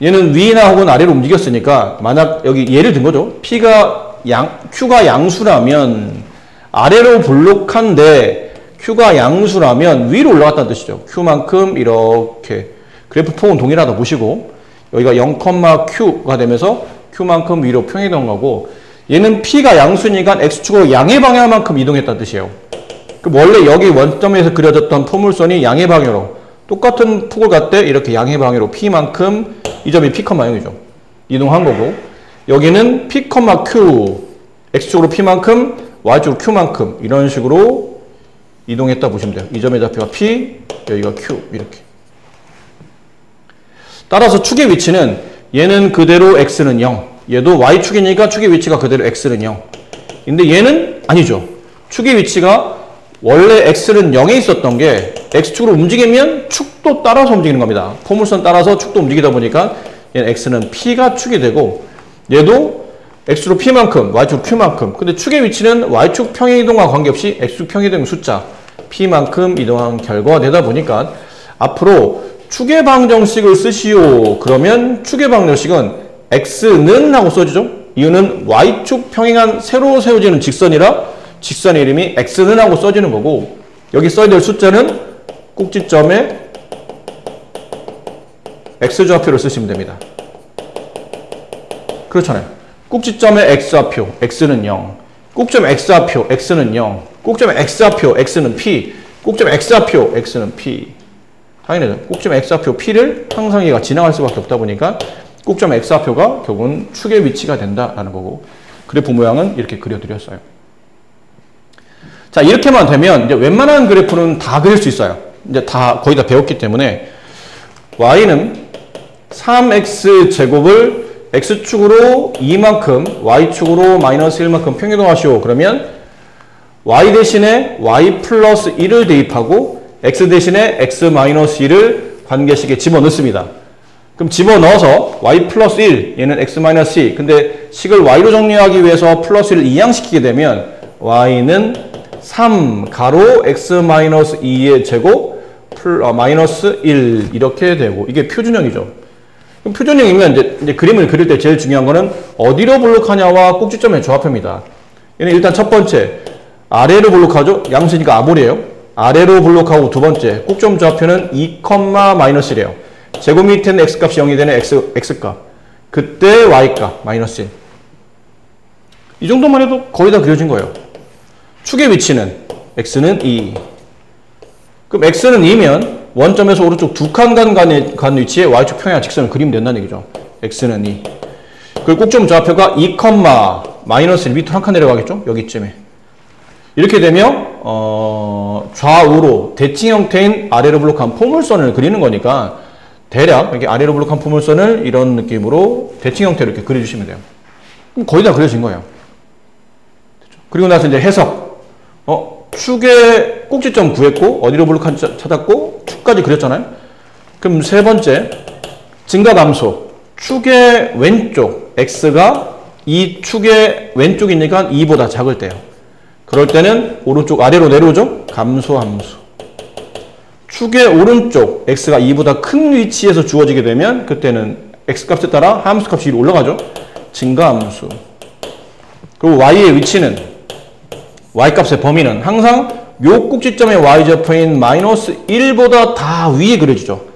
Speaker 1: 얘는 위나 혹은 아래로 움직였으니까 만약 여기 예를 든 거죠. q가 양수라면 아래로 볼록한데 q가 양수라면 위로 올라갔다는 뜻이죠. q만큼 이렇게 그래프 폭은 동일하다 보시고 여기가 0,q가 되면서 q만큼 위로 평행이동 거고 얘는 p가 양수니까 x축으로 양의 방향만큼 이동했다는 뜻이에요. 그럼 원래 여기 원점에서 그려졌던 포물선이 양의 방향으로 똑같은 폭을 갈 때 이렇게 양의 방향으로 p만큼 이 점이 p, 0이죠. 이동한 거고 여기는 p, q x축으로 p만큼 y축으로 q만큼 이런 식으로 이동했다 보시면 돼요. 이 점의 좌표가 p, 여기가 q 이렇게. 따라서 축의 위치는 얘는 그대로 x는 0. 얘도 y축이니까 축의 위치가 그대로 x는 0. 근데 얘는 아니죠. 축의 위치가 원래 x는 0에 있었던 게 x축으로 움직이면 축도 따라서 움직이는 겁니다. 포물선 따라서 축도 움직이다 보니까 얘는 x는 p가 축이 되고 얘도 x축으로 p만큼 y축으로 q만큼 근데 축의 위치는 y축 평행이동과 관계없이 x축 평행이동 숫자 p만큼 이동한 결과가 되다 보니까 앞으로 축의 방정식을 쓰시오. 그러면 축의 방정식은 x는 하고 써주죠. 이유는 y축 평행한 새로 세워지는 직선이라 직선의 이름이 x는 하고 써지는 거고 여기 써야 될 숫자는 꼭지점에 x좌표를 쓰시면 됩니다. 그렇잖아요. 꼭지점의 x좌표 x는 0 꼭점 x좌표 x는 0 꼭점 x좌표 x는 p 꼭점 x좌표 x는 p 당연하죠. 꼭점 x좌표 p를 항상 얘가 지나갈 수밖에 없다 보니까 꼭점 x좌표가 결국은 축의 위치가 된다라는 거고 그래프 모양은 이렇게 그려드렸어요. 자 이렇게만 되면 이제 웬만한 그래프는 다 그릴 수 있어요. 이제 거의 다 배웠기 때문에 y는 3x제곱을 x축으로 2만큼 y축으로 마이너스 1만큼 평행이동하시오. 그러면 y 대신에 y 플러스 1을 대입하고 x 대신에 x 마이너스 1을 관계식에 집어넣습니다. 그럼 집어넣어서 y 플러스 1 얘는 x 마이너스 2 근데 식을 y로 정리하기 위해서 플러스 1을 이항시키게 되면 y는 3 가로 x 마이너스 2의 제곱 마이너스 1 이렇게 되고 이게 표준형이죠. 그럼 표준형이면 이제 그림을 그릴 때 제일 중요한 거는 어디로 볼록하냐와 꼭지점의 조합입니다. 얘는 일단 첫 번째 아래로 볼록하죠. 양수니까 아볼이에요. 아래로 볼록하고 두 번째 꼭점 좌표는 2, 마이너스 1이에요. 제곱 밑에는 x값이 0이 되는 x값 그때 y값 마이너스 1 이 정도만 해도 거의 다 그려진 거예요. 축의 위치는 x는 2 그럼 x는 2면 원점에서 오른쪽 두 칸 간 위치에 y축 평행 직선을 그리면 된다는 얘기죠. x는 2. 그리고 꼭지점 좌표가 2, 마이너스 1 밑으로 한 칸 내려가겠죠? 여기쯤에. 이렇게 되면 좌우로 대칭 형태인 아래로 블록한 포물선을 그리는 거니까 대략 이렇게 아래로 블록한 포물선을 이런 느낌으로 대칭 형태로 이렇게 그려주시면 돼요. 그럼 거의 다 그려진 거예요. 그리고 나서 이제 해석. 축의 꼭지점 구했고 어디로 블록한지 찾았고 축까지 그렸잖아요. 그럼 세 번째 증가 감소. 축의 왼쪽 x가 이 축의 왼쪽이니까 2보다 작을 때요. 그럴 때는 오른쪽 아래로 내려오죠. 감소함수. 축의 오른쪽 x가 2보다 큰 위치에서 주어지게 되면 그때는 x값에 따라 함수 값이 위로 올라가죠. 증가함수. 그리고 y의 위치는 y값의 범위는 항상 요 꼭지점의 y좌표인 마이너스 1보다 다 위에 그려지죠.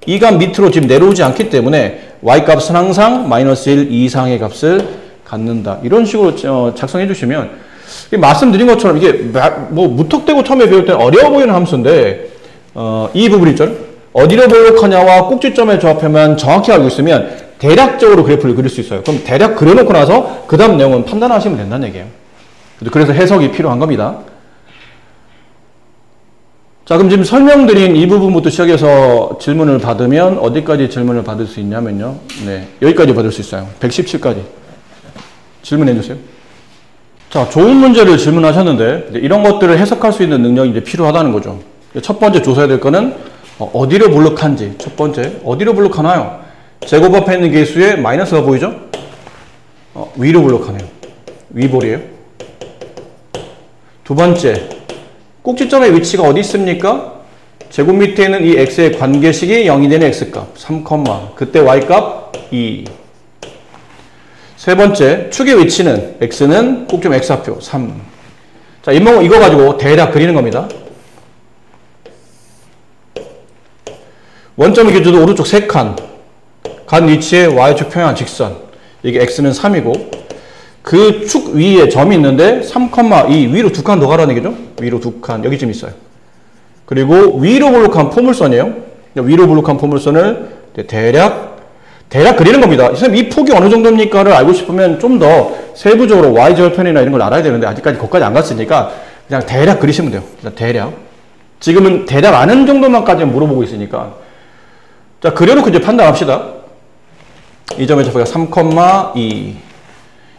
Speaker 1: 이 값 밑으로 지금 내려오지 않기 때문에 y값은 항상 마이너스 1 이상의 값을 갖는다. 이런 식으로 작성해 주시면 말씀드린 것처럼 이게 뭐 무턱대고 처음에 배울 때는 어려워 보이는 함수인데 이 부분 있죠. 어디로 블록하냐와 꼭지점의 좌표만 정확히 알고 있으면 대략적으로 그래프를 그릴 수 있어요. 그럼 대략 그려놓고 나서 그 다음 내용은 판단하시면 된다는 얘기예요. 그래서 해석이 필요한 겁니다. 자, 그럼 지금 설명드린 이 부분부터 시작해서 질문을 받으면 어디까지 질문을 받을 수 있냐면요. 네, 여기까지 받을 수 있어요. 117까지. 질문해 주세요. 자, 좋은 문제를 질문하셨는데 이런 것들을 해석할 수 있는 능력이 이제 필요하다는 거죠. 첫 번째 조사해야 될 거는 어디로 블록한지. 첫 번째, 어디로 블록하나요? 제곱합해 있는 개수에 마이너스가 보이죠? 위로 블록하네요. 위볼이에요. 두 번째, 꼭지점의 위치가 어디 있습니까? 제곱 밑에 있는 이 x의 관계식이 0이 되는 x값 3, 그때 y값 2. 세 번째, 축의 위치는 x는 꼭지점 x좌표 3. 자, 이거 가지고 대략 그리는 겁니다. 원점의 기준도 오른쪽 3칸 간 위치에 y축 평행 직선. 이게 x는 3이고 그 축 위에 점이 있는데 3,2 위로 2칸 더 가라는 얘기죠. 위로 2칸 여기쯤 있어요. 그리고 위로 블록한 포물선이에요. 위로 블록한 포물선을 대략 그리는 겁니다. 선생님 이 폭이 어느 정도입니까를 알고 싶으면 좀 더 세부적으로 y절편이나 이런 걸 알아야 되는데 아직까지 거기까지 안 갔으니까 그냥 대략 그리시면 돼요. 대략. 지금은 대략 아는 정도만까지 물어보고 있으니까. 자, 그려놓고 이제 판단합시다. 이 점의 좌표가 3,2.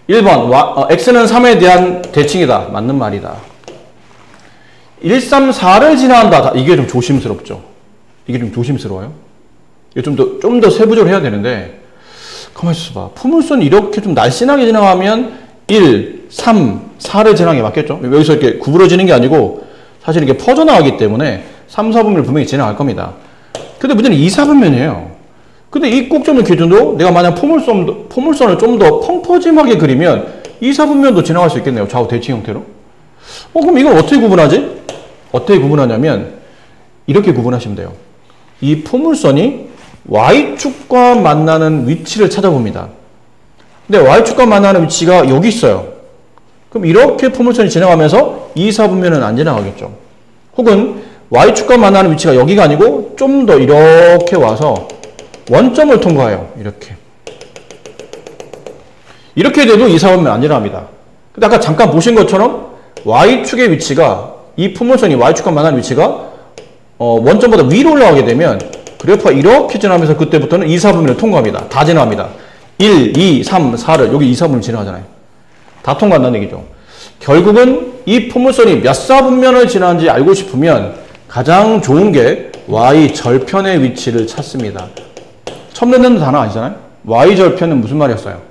Speaker 1: 1번 x는 3에 대한 대칭이다. 맞는 말이다. 1, 3, 4를 지나간다. 이게 좀 조심스럽죠. 이게 좀 조심스러워요. 이게 좀 더 세부적으로 해야 되는데 가만히 있어봐. 포물선이 이렇게 좀 날씬하게 지나가면 1, 3, 4를 지나가는 게 맞겠죠? 여기서 이렇게 구부러지는 게 아니고 사실 이렇게 퍼져나가기 때문에 3, 4분면을 분명히 지나갈 겁니다. 근데 문제는 2, 4분면이에요. 근데 이 꼭지점 기준으로 내가 만약 포물선을 좀 더 펑퍼짐하게 그리면 2, 4분면도 지나갈 수 있겠네요. 좌우 대칭 형태로. 그럼 이걸 어떻게 구분하지? 어떻게 구분하냐면 이렇게 구분하시면 돼요. 이 포물선이 y축과 만나는 위치를 찾아봅니다. 근데 y축과 만나는 위치가 여기 있어요. 그럼 이렇게 포물선이 지나가면서 2, 4분면은 안 지나가겠죠. 혹은 y축과 만나는 위치가 여기가 아니고 좀 더 이렇게 와서 원점을 통과해요. 이렇게 돼도 2, 4분면 안 지나갑니다. 근데 아까 잠깐 보신 것처럼 y축의 위치가 이 포물선이 y축과 만나는 위치가 원점보다 위로 올라가게 되면 그래프가 이렇게 지나면서 그때부터는 2, 4분면을 통과합니다. 다 지나갑니다. 1, 2, 3, 4를 여기 2, 4분면 지나가잖아요. 다 통과한다는 얘기죠. 결국은 이 포물선이 몇 4분면을 지나는지 알고 싶으면 가장 좋은 게 y절편의 위치를 찾습니다. 처음 듣는 단어 아니잖아요. y절편은 무슨 말이었어요?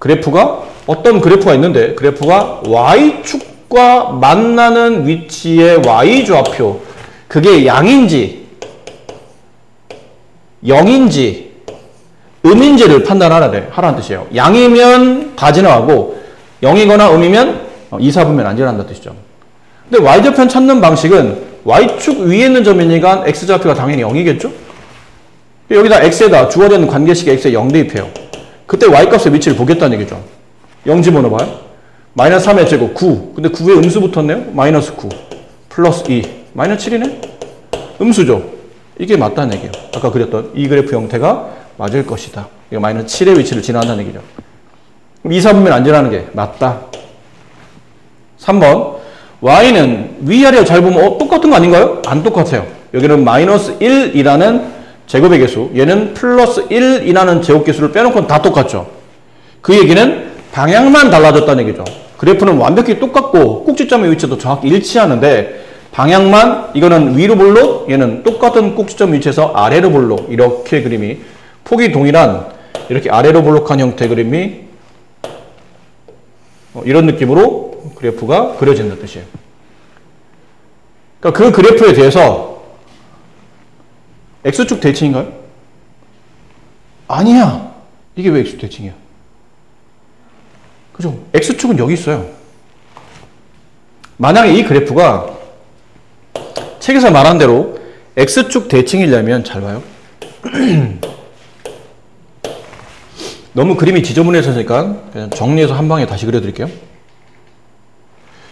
Speaker 1: 그래프가 어떤 그래프가 있는데 그래프가 y축과 만나는 위치의 y좌표 그게 양인지 0인지 음인지를 판단하라는 뜻이에요. 양이면 다 지나가고 0이거나 음이면 2, 4분면 안 지나간다는 뜻이죠. 근데 y절편 찾는 방식은 y축 위에 있는 점이니까 x좌표가 당연히 0이겠죠? 여기다 x에다 주어진 관계식 x에 0 대입해요. 그때 y값의 위치를 보겠다는 얘기죠. 0 집어넣어봐요. 마이너스 3의 제곱 9. 근데 9에 음수 붙었네요. 마이너스 9 플러스 2 마이너스 7이네. 음수죠. 이게 맞다는 얘기예요. 아까 그렸던 이 그래프 형태가 맞을 것이다. 이거 마이너스 7의 위치를 지나간다는 얘기죠. 2, 4분면 안 지나는 게 맞다. 3번 y는 위아래로 잘 보면 똑같은 거 아닌가요? 안 똑같아요. 여기는 마이너스 1이라는 제곱의 개수, 얘는 플러스 1이라는 제곱 개수를 빼놓고는 다 똑같죠. 그 얘기는 방향만 달라졌다는 얘기죠. 그래프는 완벽히 똑같고 꼭지점의 위치도 정확히 일치하는데 방향만, 이거는 위로 볼록, 얘는 똑같은 꼭지점 위치에서 아래로 볼록, 이렇게 그림이 폭이 동일한 이렇게 아래로 볼록한 형태의 그림이 이런 느낌으로 그래프가 그려진다는 뜻이에요. 그러니까 그 그래프에 대해서 X축 대칭인가요? 아니야. 이게 왜 X축 대칭이야? 그죠? X축은 여기 있어요. 만약에 이 그래프가 책에서 말한 대로 X축 대칭이려면 잘 봐요. 너무 그림이 지저분해서니까 그냥 정리해서 한 방에 다시 그려드릴게요.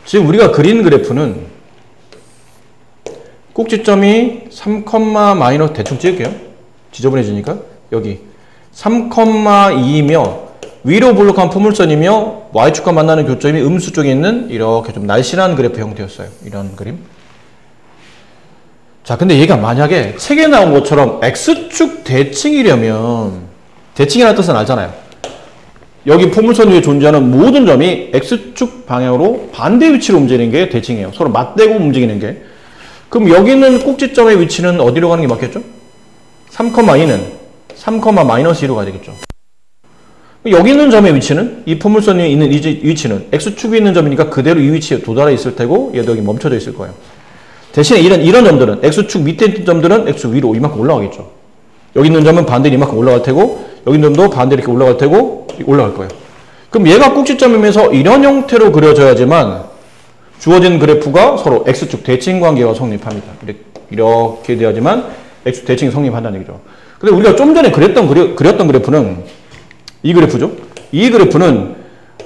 Speaker 1: 지금 우리가 그린 그래프는 꼭지점이 3, 마이너스 대충 찍을게요. 지저분해지니까 여기 3,2이며 위로 볼록한 포물선이며 Y축과 만나는 교점이 음수 쪽에 있는 이렇게 좀 날씬한 그래프 형태였어요. 이런 그림. 자, 근데 얘가 만약에 책에 나온 것처럼 X축 대칭이려면, 대칭이라는 뜻은 알잖아요. 여기 포물선 위에 존재하는 모든 점이 X축 방향으로 반대 위치로 움직이는 게 대칭이에요. 서로 맞대고 움직이는 게. 그럼 여기 있는 꼭지점의 위치는 어디로 가는 게 맞겠죠? 3,2는 3, 마이너스 2로 가야 되겠죠. 여기 있는 점의 위치는, 이 포물선 위에 있는 이 위치는 X축이 있는 점이니까 그대로 이 위치에 도달해 있을 테고 얘도 여기 멈춰져 있을 거예요. 대신에 이런 점들은, X축 밑에 있는 점들은 X 위로 이만큼 올라가겠죠. 여기 있는 점은 반대로 이만큼 올라갈 테고, 여기 있는 점도 반대로 이렇게 올라갈 테고, 올라갈 거예요. 그럼 얘가 꼭지점이면서 이런 형태로 그려져야지만 주어진 그래프가 서로 X축 대칭 관계가 성립합니다. 이렇게 돼야지만 X축 대칭이 성립한다는 얘기죠. 근데 우리가 좀 전에 그렸던 그래프는 이 그래프죠. 이 그래프는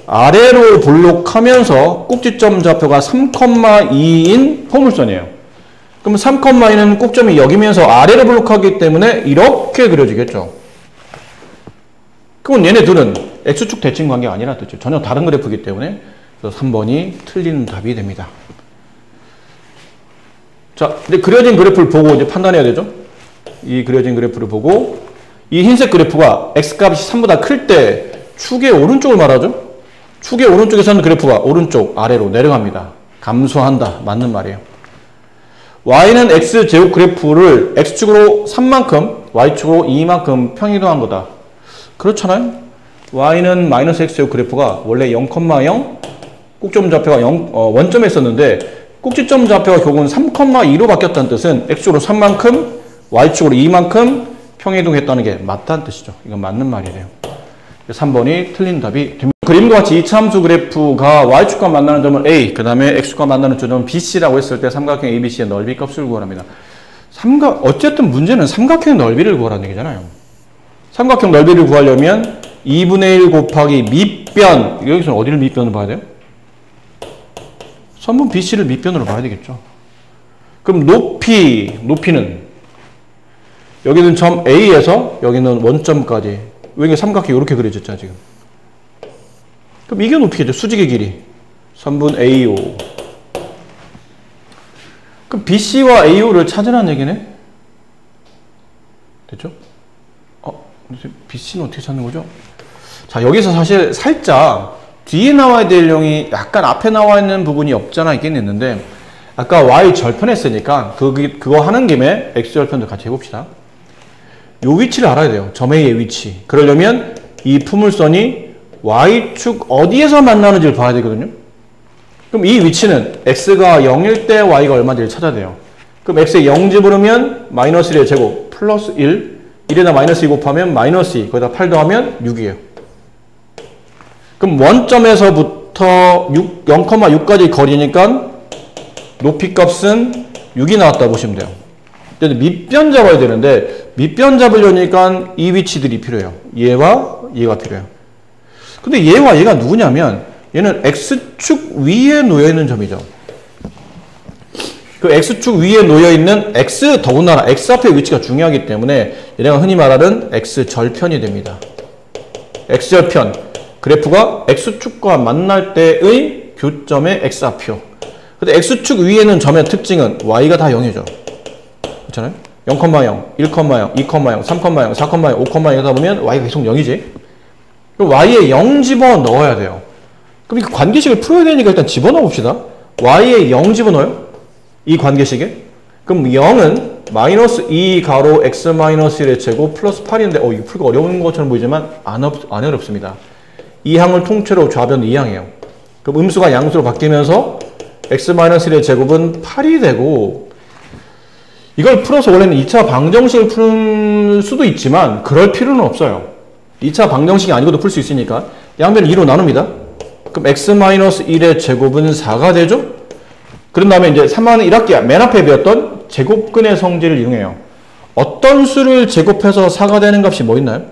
Speaker 1: 아래로 볼록하면서 꼭지점 좌표가 3,2인 포물선이에요. 그럼 3,2는 꼭점이 여기면서 아래로 볼록하기 때문에 이렇게 그려지겠죠. 그럼 얘네들은 X축 대칭 관계가 아니라는 뜻이죠. 전혀 다른 그래프이기 때문에 그래서 3번이 틀린 답이 됩니다. 자, 근데 그려진 그래프를 보고 이제 판단해야 되죠. 이 그려진 그래프를 보고 이 흰색 그래프가 X값이 3보다 클 때 축의 오른쪽을 말하죠. 축의 오른쪽에서는 그래프가 오른쪽 아래로 내려갑니다. 감소한다. 맞는 말이에요. Y는 X제곱 그래프를 X축으로 3만큼, Y축으로 2만큼 평이동한 거다. 그렇잖아요. Y는 마이너스 X제곱 그래프가 원래 0,0 꼭지점 좌표가 원점에 있었는데 꼭지점 좌표가 결국은 3,2로 바뀌었다는 뜻은 X축으로 3만큼, Y축으로 2만큼 평이동했다는 게 맞다는 뜻이죠. 이건 맞는 말이래요. 3번이 틀린 답이 됩니다. 그림과 같이 이차함수 그래프가 Y축과 만나는 점은 A, 그 다음에 X축과 만나는 점은 BC라고 했을 때 삼각형 ABC의 넓이 값을 구하랍니다. 어쨌든 문제는 삼각형 넓이를 구하라는 얘기잖아요. 삼각형 넓이를 구하려면 2분의 1 곱하기 밑변, 여기서는 어디를 밑변으로 봐야 돼요? 선분 BC를 밑변으로 봐야 되겠죠. 그럼 높이는 여기는 점 A에서 여기는 원점까지. 왜 삼각형이 이렇게 그려졌죠, 지금? 그럼 이게 높이겠죠. 수직의 길이. 선분 AO. 그럼 BC와 AO를 찾으라는 얘기네? 됐죠? BC는 어떻게 찾는 거죠? 자, 여기서 사실 살짝 뒤에 나와야 될 내용이 약간 앞에 나와 있는 부분이 없잖아 있긴 있는데 아까 Y 절편 했으니까 그거 하는 김에 X 절편도 같이 해봅시다. 요 위치를 알아야 돼요. 점 A의 위치. 그러려면 이 포물선이 Y축 어디에서 만나는지를 봐야 되거든요. 그럼 이 위치는 X가 0일 때 Y가 얼마인지를 찾아야 돼요. 그럼 X에 0 집으면 마이너스 1의 제곱 플러스 1, 1에다 마이너스 2 곱하면 마이너스 2, 거기다 8 더하면 6이에요. 그럼 원점에서부터 0,6까지 거리니까 높이 값은 6이 나왔다 보시면 돼요. 근데 밑변 잡아야 되는데 밑변 잡으려니까 이 위치들이 필요해요. 얘와 얘가 필요해요. 근데 얘와 얘가 누구냐면 얘는 X축 위에 놓여있는 점이죠. 그 x축 위에 놓여있는 x, 더군다나 x 앞의 위치가 중요하기 때문에 얘네가 흔히 말하는 x절편이 됩니다. x절편, 그래프가 x축과 만날 때의 교점의 x좌표. 근데 x축 위에는 점의 특징은 y가 다 0이죠. 그렇잖아요? 0,0, 1,0, 2,0, 3,0, 4,0, 5,0 이러다 보면 y가 계속 0이지. 그럼 y에 0 집어넣어야 돼요. 그럼 이 관계식을 풀어야 되니까 일단 집어넣어 봅시다. y에 0 집어넣어요? 이 관계식에? 그럼 0은 마이너스 2 가로 x 마이너스 1의 제곱 플러스 8인데 이거 풀기 어려운 것처럼 보이지만 안 어렵습니다. 이 항을 통째로 좌변 2항이에요. 그럼 음수가 양수로 바뀌면서 x 마이너스 1의 제곱은 8이 되고, 이걸 풀어서 원래는 2차 방정식을 풀 수도 있지만 그럴 필요는 없어요. 2차 방정식이 아니고도 풀 수 있으니까 양변을 2로 나눕니다. 그럼 x 마이너스 1의 제곱은 4가 되죠? 그런 다음에 이제 3만 1학기 맨 앞에 배웠던 제곱근의 성질을 이용해요. 어떤 수를 제곱해서 4가 되는 값이 뭐 있나요?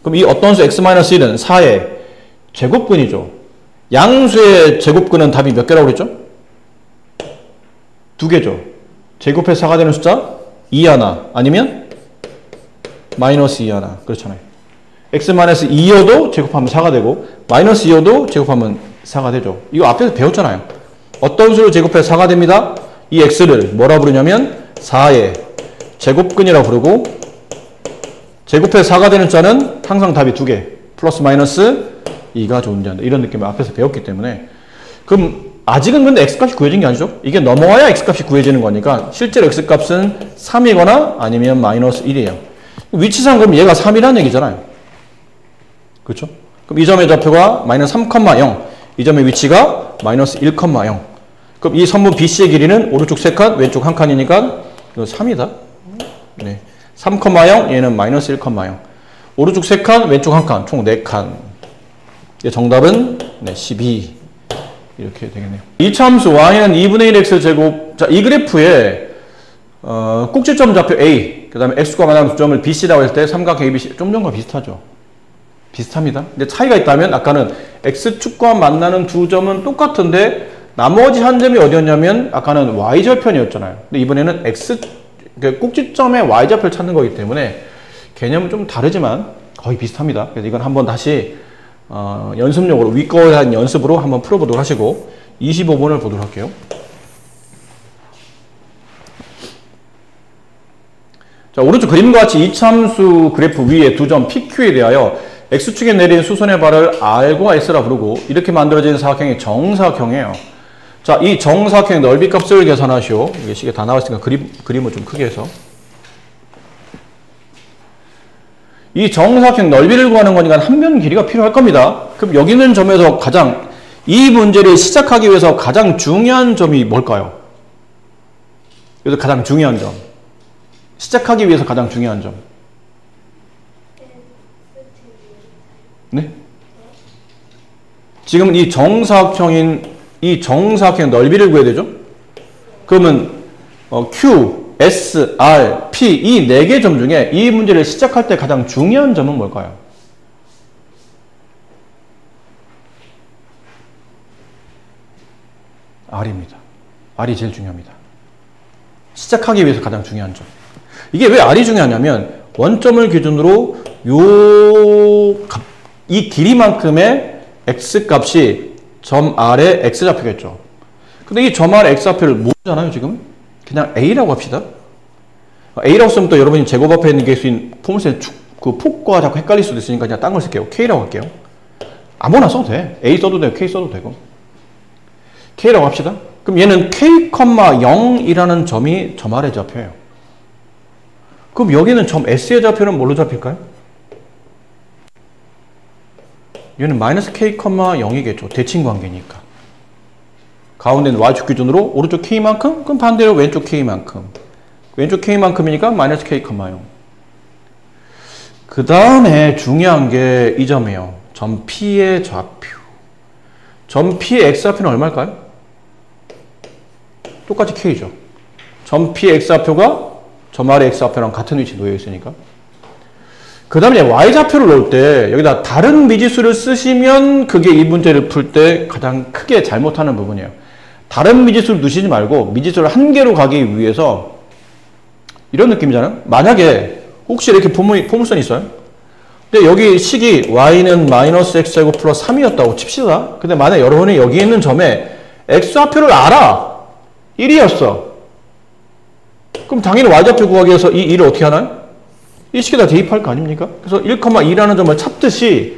Speaker 1: 그럼 이 어떤 수 x-1은 4의 제곱근이죠. 양수의 제곱근은 답이 몇 개라고 그랬죠? 2개죠. 제곱해서 4가 되는 숫자 2 하나 아니면 마이너스 2 하나. 그렇잖아요. x-2여도 제곱하면 4가 되고 마이너스 2여도 제곱하면 4가 되죠. 이거 앞에서 배웠잖아요. 어떤 수를 제곱해서 4가 됩니다. 이 x를 뭐라 부르냐면 4의 제곱근이라고 부르고, 제곱해서 4가 되는 숫자는 항상 답이 2개 플러스 마이너스 2가 존재한다. 이런 느낌을 앞에서 배웠기 때문에. 그럼 아직은 근데 x값이 구해진 게 아니죠. 이게 넘어와야 x값이 구해지는 거니까 실제로 x값은 3이거나 아니면 마이너스 1이에요. 위치상 그럼 얘가 3이라는 얘기잖아요. 그렇죠? 그럼 이 점의 좌표가 마이너스 3,0, 이 점의 위치가 마이너스 1,0. 그럼 이 선분 BC의 길이는 오른쪽 3칸, 왼쪽 1칸이니까 이거 3이다. 네. 3,0, 얘는 마이너스 1,0. 오른쪽 3칸, 왼쪽 1칸, 총 4칸. 정답은 12. 이렇게 되겠네요. 이차 함수 y는 2분의 1x 제곱. 자, 이 그래프에 꼭지점 좌표 A, 그 다음에 x과 만나는 두 점을 BC라고 했을 때 삼각 ABC 좀 전과 비슷하죠. 비슷합니다. 근데 차이가 있다면 아까는 x축과 만나는 두 점은 똑같은데 나머지 한 점이 어디였냐면 아까는 y절편이었잖아요. 근데 이번에는 꼭지점의 y좌표를 찾는 거기 때문에 개념은 좀 다르지만 거의 비슷합니다. 그래서 이건 한번 다시 연습용으로 위 거에 대한 연습으로 한번 풀어보도록 하시고 25번을 보도록 할게요. 자, 오른쪽 그림과 같이 이차함수 그래프 위에 두 점 PQ에 대하여 X축에 내린 수선의 발을 R과 S라 부르고 이렇게 만들어진 사각형이 정사각형이에요. 자, 이 정사각형의 넓이 값을 계산하시오. 이게 시계 다 나왔으니까 그림을 좀 크게 해서. 이 정사각형 넓이를 구하는 거니까 한 면 길이가 필요할 겁니다. 그럼 여기 있는 점에서 이 문제를 시작하기 위해서 가장 중요한 점이 뭘까요? 여기서 가장 중요한 점. 시작하기 위해서 가장 중요한 점. 네? 지금 이 정사각형의 넓이를 구해야 되죠? 그러면 Q, S, R, P 이 4개 점 중에 이 문제를 시작할 때 가장 중요한 점은 뭘까요? R입니다. R이 제일 중요합니다. 시작하기 위해서 가장 중요한 점. 이게 왜 R이 중요하냐면 원점을 기준으로 이 길이만큼의 X값이 점 R의 X좌표겠죠. 근데 이 점 R의 X좌표를 모르잖아요, 지금? 그냥 A라고 합시다. A라고 쓰면 또 여러분이 제곱 앞에 있는 게 쓰인 포물線그 폭과 자꾸 헷갈릴 수도 있으니까 그냥 딴 걸 쓸게요. K라고 할게요. 아무나 써도 돼. A 써도 되고 K 써도 되고. K라고 합시다. 그럼 얘는 K,0이라는 점이 점 R의 좌표예요. 그럼 여기는 점 S의 좌표는 뭘로 잡힐까요? 얘는 마이너스 K,0이겠죠. 대칭 관계니까. 가운데는 Y축 기준으로 오른쪽 K만큼, 그럼 반대로 왼쪽 K만큼. 왼쪽 K만큼이니까 마이너스 K,0. 그 다음에 중요한 게 이 점이에요. 점 P의 좌표. 점 P의 X좌표는 얼마일까요? 똑같이 K죠. 점 P의 X좌표가 점 R의 X좌표랑 같은 위치에 놓여 있으니까. 그 다음에 Y좌표를 넣을 때 여기다 다른 미지수를 쓰시면 그게 이 문제를 풀 때 가장 크게 잘못하는 부분이에요. 다른 미지수를 두시지 말고 미지수를 한 개로 가기 위해서 이런 느낌이잖아요. 만약에 혹시 이렇게 포물선이 있어요. 근데 여기 식이 y는 마이너스 x제곱 플러스 3이었다고 칩시다. 근데 만약 여러분이 여기 있는 점에 x좌표를 알아. 1이었어. 그럼 당연히 y좌표 구하기 위해서 이 1을 어떻게 하나요? 이 식에다 대입할 거 아닙니까? 그래서 1,2라는 점을 찾듯이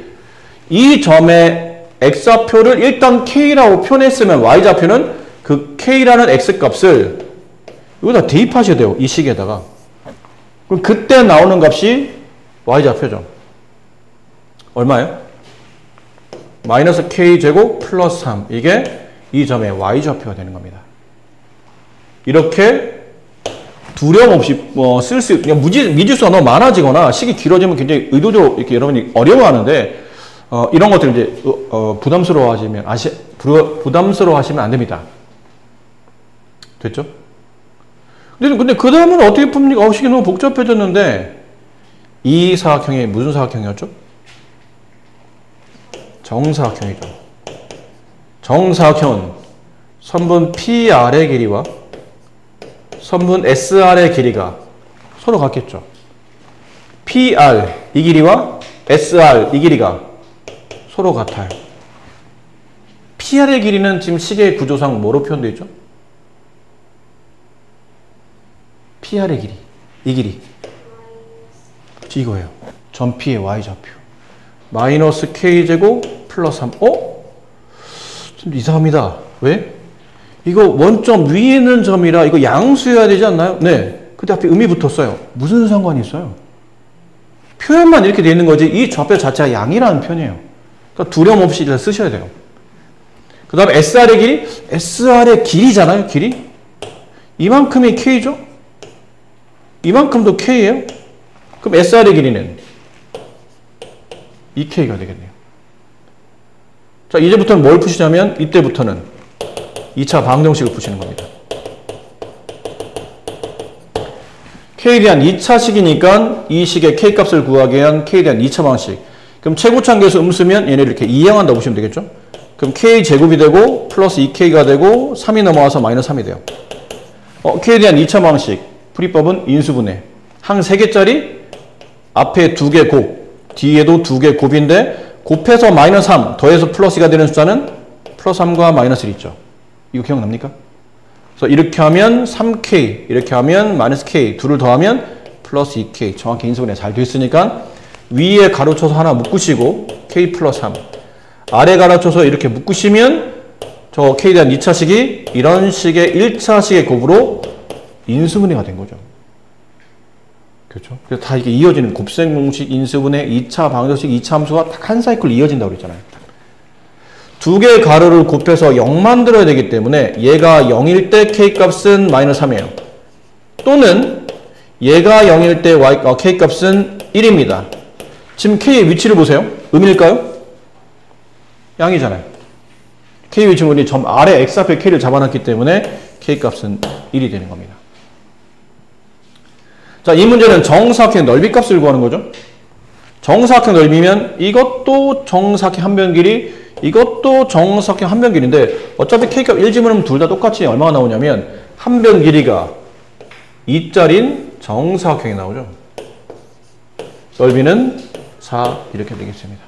Speaker 1: 이 점의 x좌표를 일단 k라고 표현했으면 y좌표는 그 k라는 x값을 여기다 대입하셔야 돼요. 이 식에다가. 그럼 그때 나오는 값이 y좌표죠. 얼마예요? 마이너스 k제곱 플러스 3. 이게 이 점의 y좌표가 되는 겁니다. 이렇게 두려움 없이 쓸 수, 그냥 미지수가 너무 많아지거나 식이 길어지면 굉장히 의도적으로 이렇게 여러분이 어려워하는데 이런 것들 이제 부담스러워하시면 안 됩니다. 됐죠? 근데 그 다음은 어떻게 풉니까? 식이 너무 복잡해졌는데 이 사각형이 무슨 사각형이었죠? 정사각형이죠. 정사각형은 선분 PR의 길이와 선분 SR의 길이가 서로 같겠죠. PR 이 길이와 SR 이 길이가 서로 같아요. PR의 길이는 지금 식의 구조상 뭐로 표현되어 있죠? PR의 길이, 이 길이 이거예요. 점 P의 Y좌표 마이너스 K제곱 플러스 3. 좀 이상합니다. 왜? 이거 원점 위에 있는 점이라 이거 양수여야 되지 않나요? 네. 근데 앞에 음이 붙었어요. 무슨 상관이 있어요? 표현만 이렇게 되어 있는 거지 이 좌표 자체가 양이라는 표현이에요. 그러니까 두려움 없이 쓰셔야 돼요. 그 다음에 SR의 길이? SR의 길이잖아요. 길이? 이만큼이 K죠? 이만큼도 K예요? 그럼 SR의 길이는 2K가 되겠네요. 자, 이제부터는 뭘 푸시냐면 이때부터는 2차 방정식을 푸시는 겁니다. K에 대한 2차식이니까 이 식의 K값을 구하기 위한 K에 대한 2차 방식. 그럼 최고차항계수 쓰면 얘네를 이렇게 이항한다고 보시면 되겠죠? 그럼 K제곱이 되고 플러스 2K가 되고 3이 넘어와서 마이너스 3이 돼요. K에 대한 2차 방식. 풀이법은 인수분해. 항 3개짜리 앞에 2개 곱, 뒤에도 2개 곱인데 곱해서 마이너스 3 더해서 플러스가 되는 숫자는 플러스 3과 마이너스 1 있죠. 이거 기억납니까? 그래서 이렇게 하면 3K, 이렇게 하면 마이너스 K, 둘을 더하면 플러스 2K. 정확히 인수분해 잘 되어 있으니까 위에 가로쳐서 하나 묶으시고 K 플러스 3. 아래 가로쳐서 이렇게 묶으시면 저 K에 대한 2차식이 이런 식의 1차식의 곱으로 인수분해가 된 거죠. 그렇죠? 그래서 다 이게 이어지는 곱셈 공식, 인수분해, 2차 방정식, 2차 함수가 딱 한 사이클 이어진다고 그랬잖아요. 두 개의 가로를 곱해서 0 만들어야 되기 때문에 얘가 0일 때 K값은 마이너스 3이에요. 또는 얘가 0일 때 K값은 1입니다. 지금 K의 위치를 보세요. 음일까요? 양이잖아요. K 위치는 점 아래 X 앞에 K를 잡아놨기 때문에 K값은 1이 되는 겁니다. 자, 이 문제는 정사각형 넓이 값을 구하는 거죠. 정사각형 넓이면 이것도 정사각형 한 변 길이, 이것도 정사각형 한 변 길인데 어차피 K값 1 집으면 둘 다 똑같이 얼마가 나오냐면 한 변 길이가 2짜리인 정사각형이 나오죠. 넓이는 4 이렇게 되겠습니다.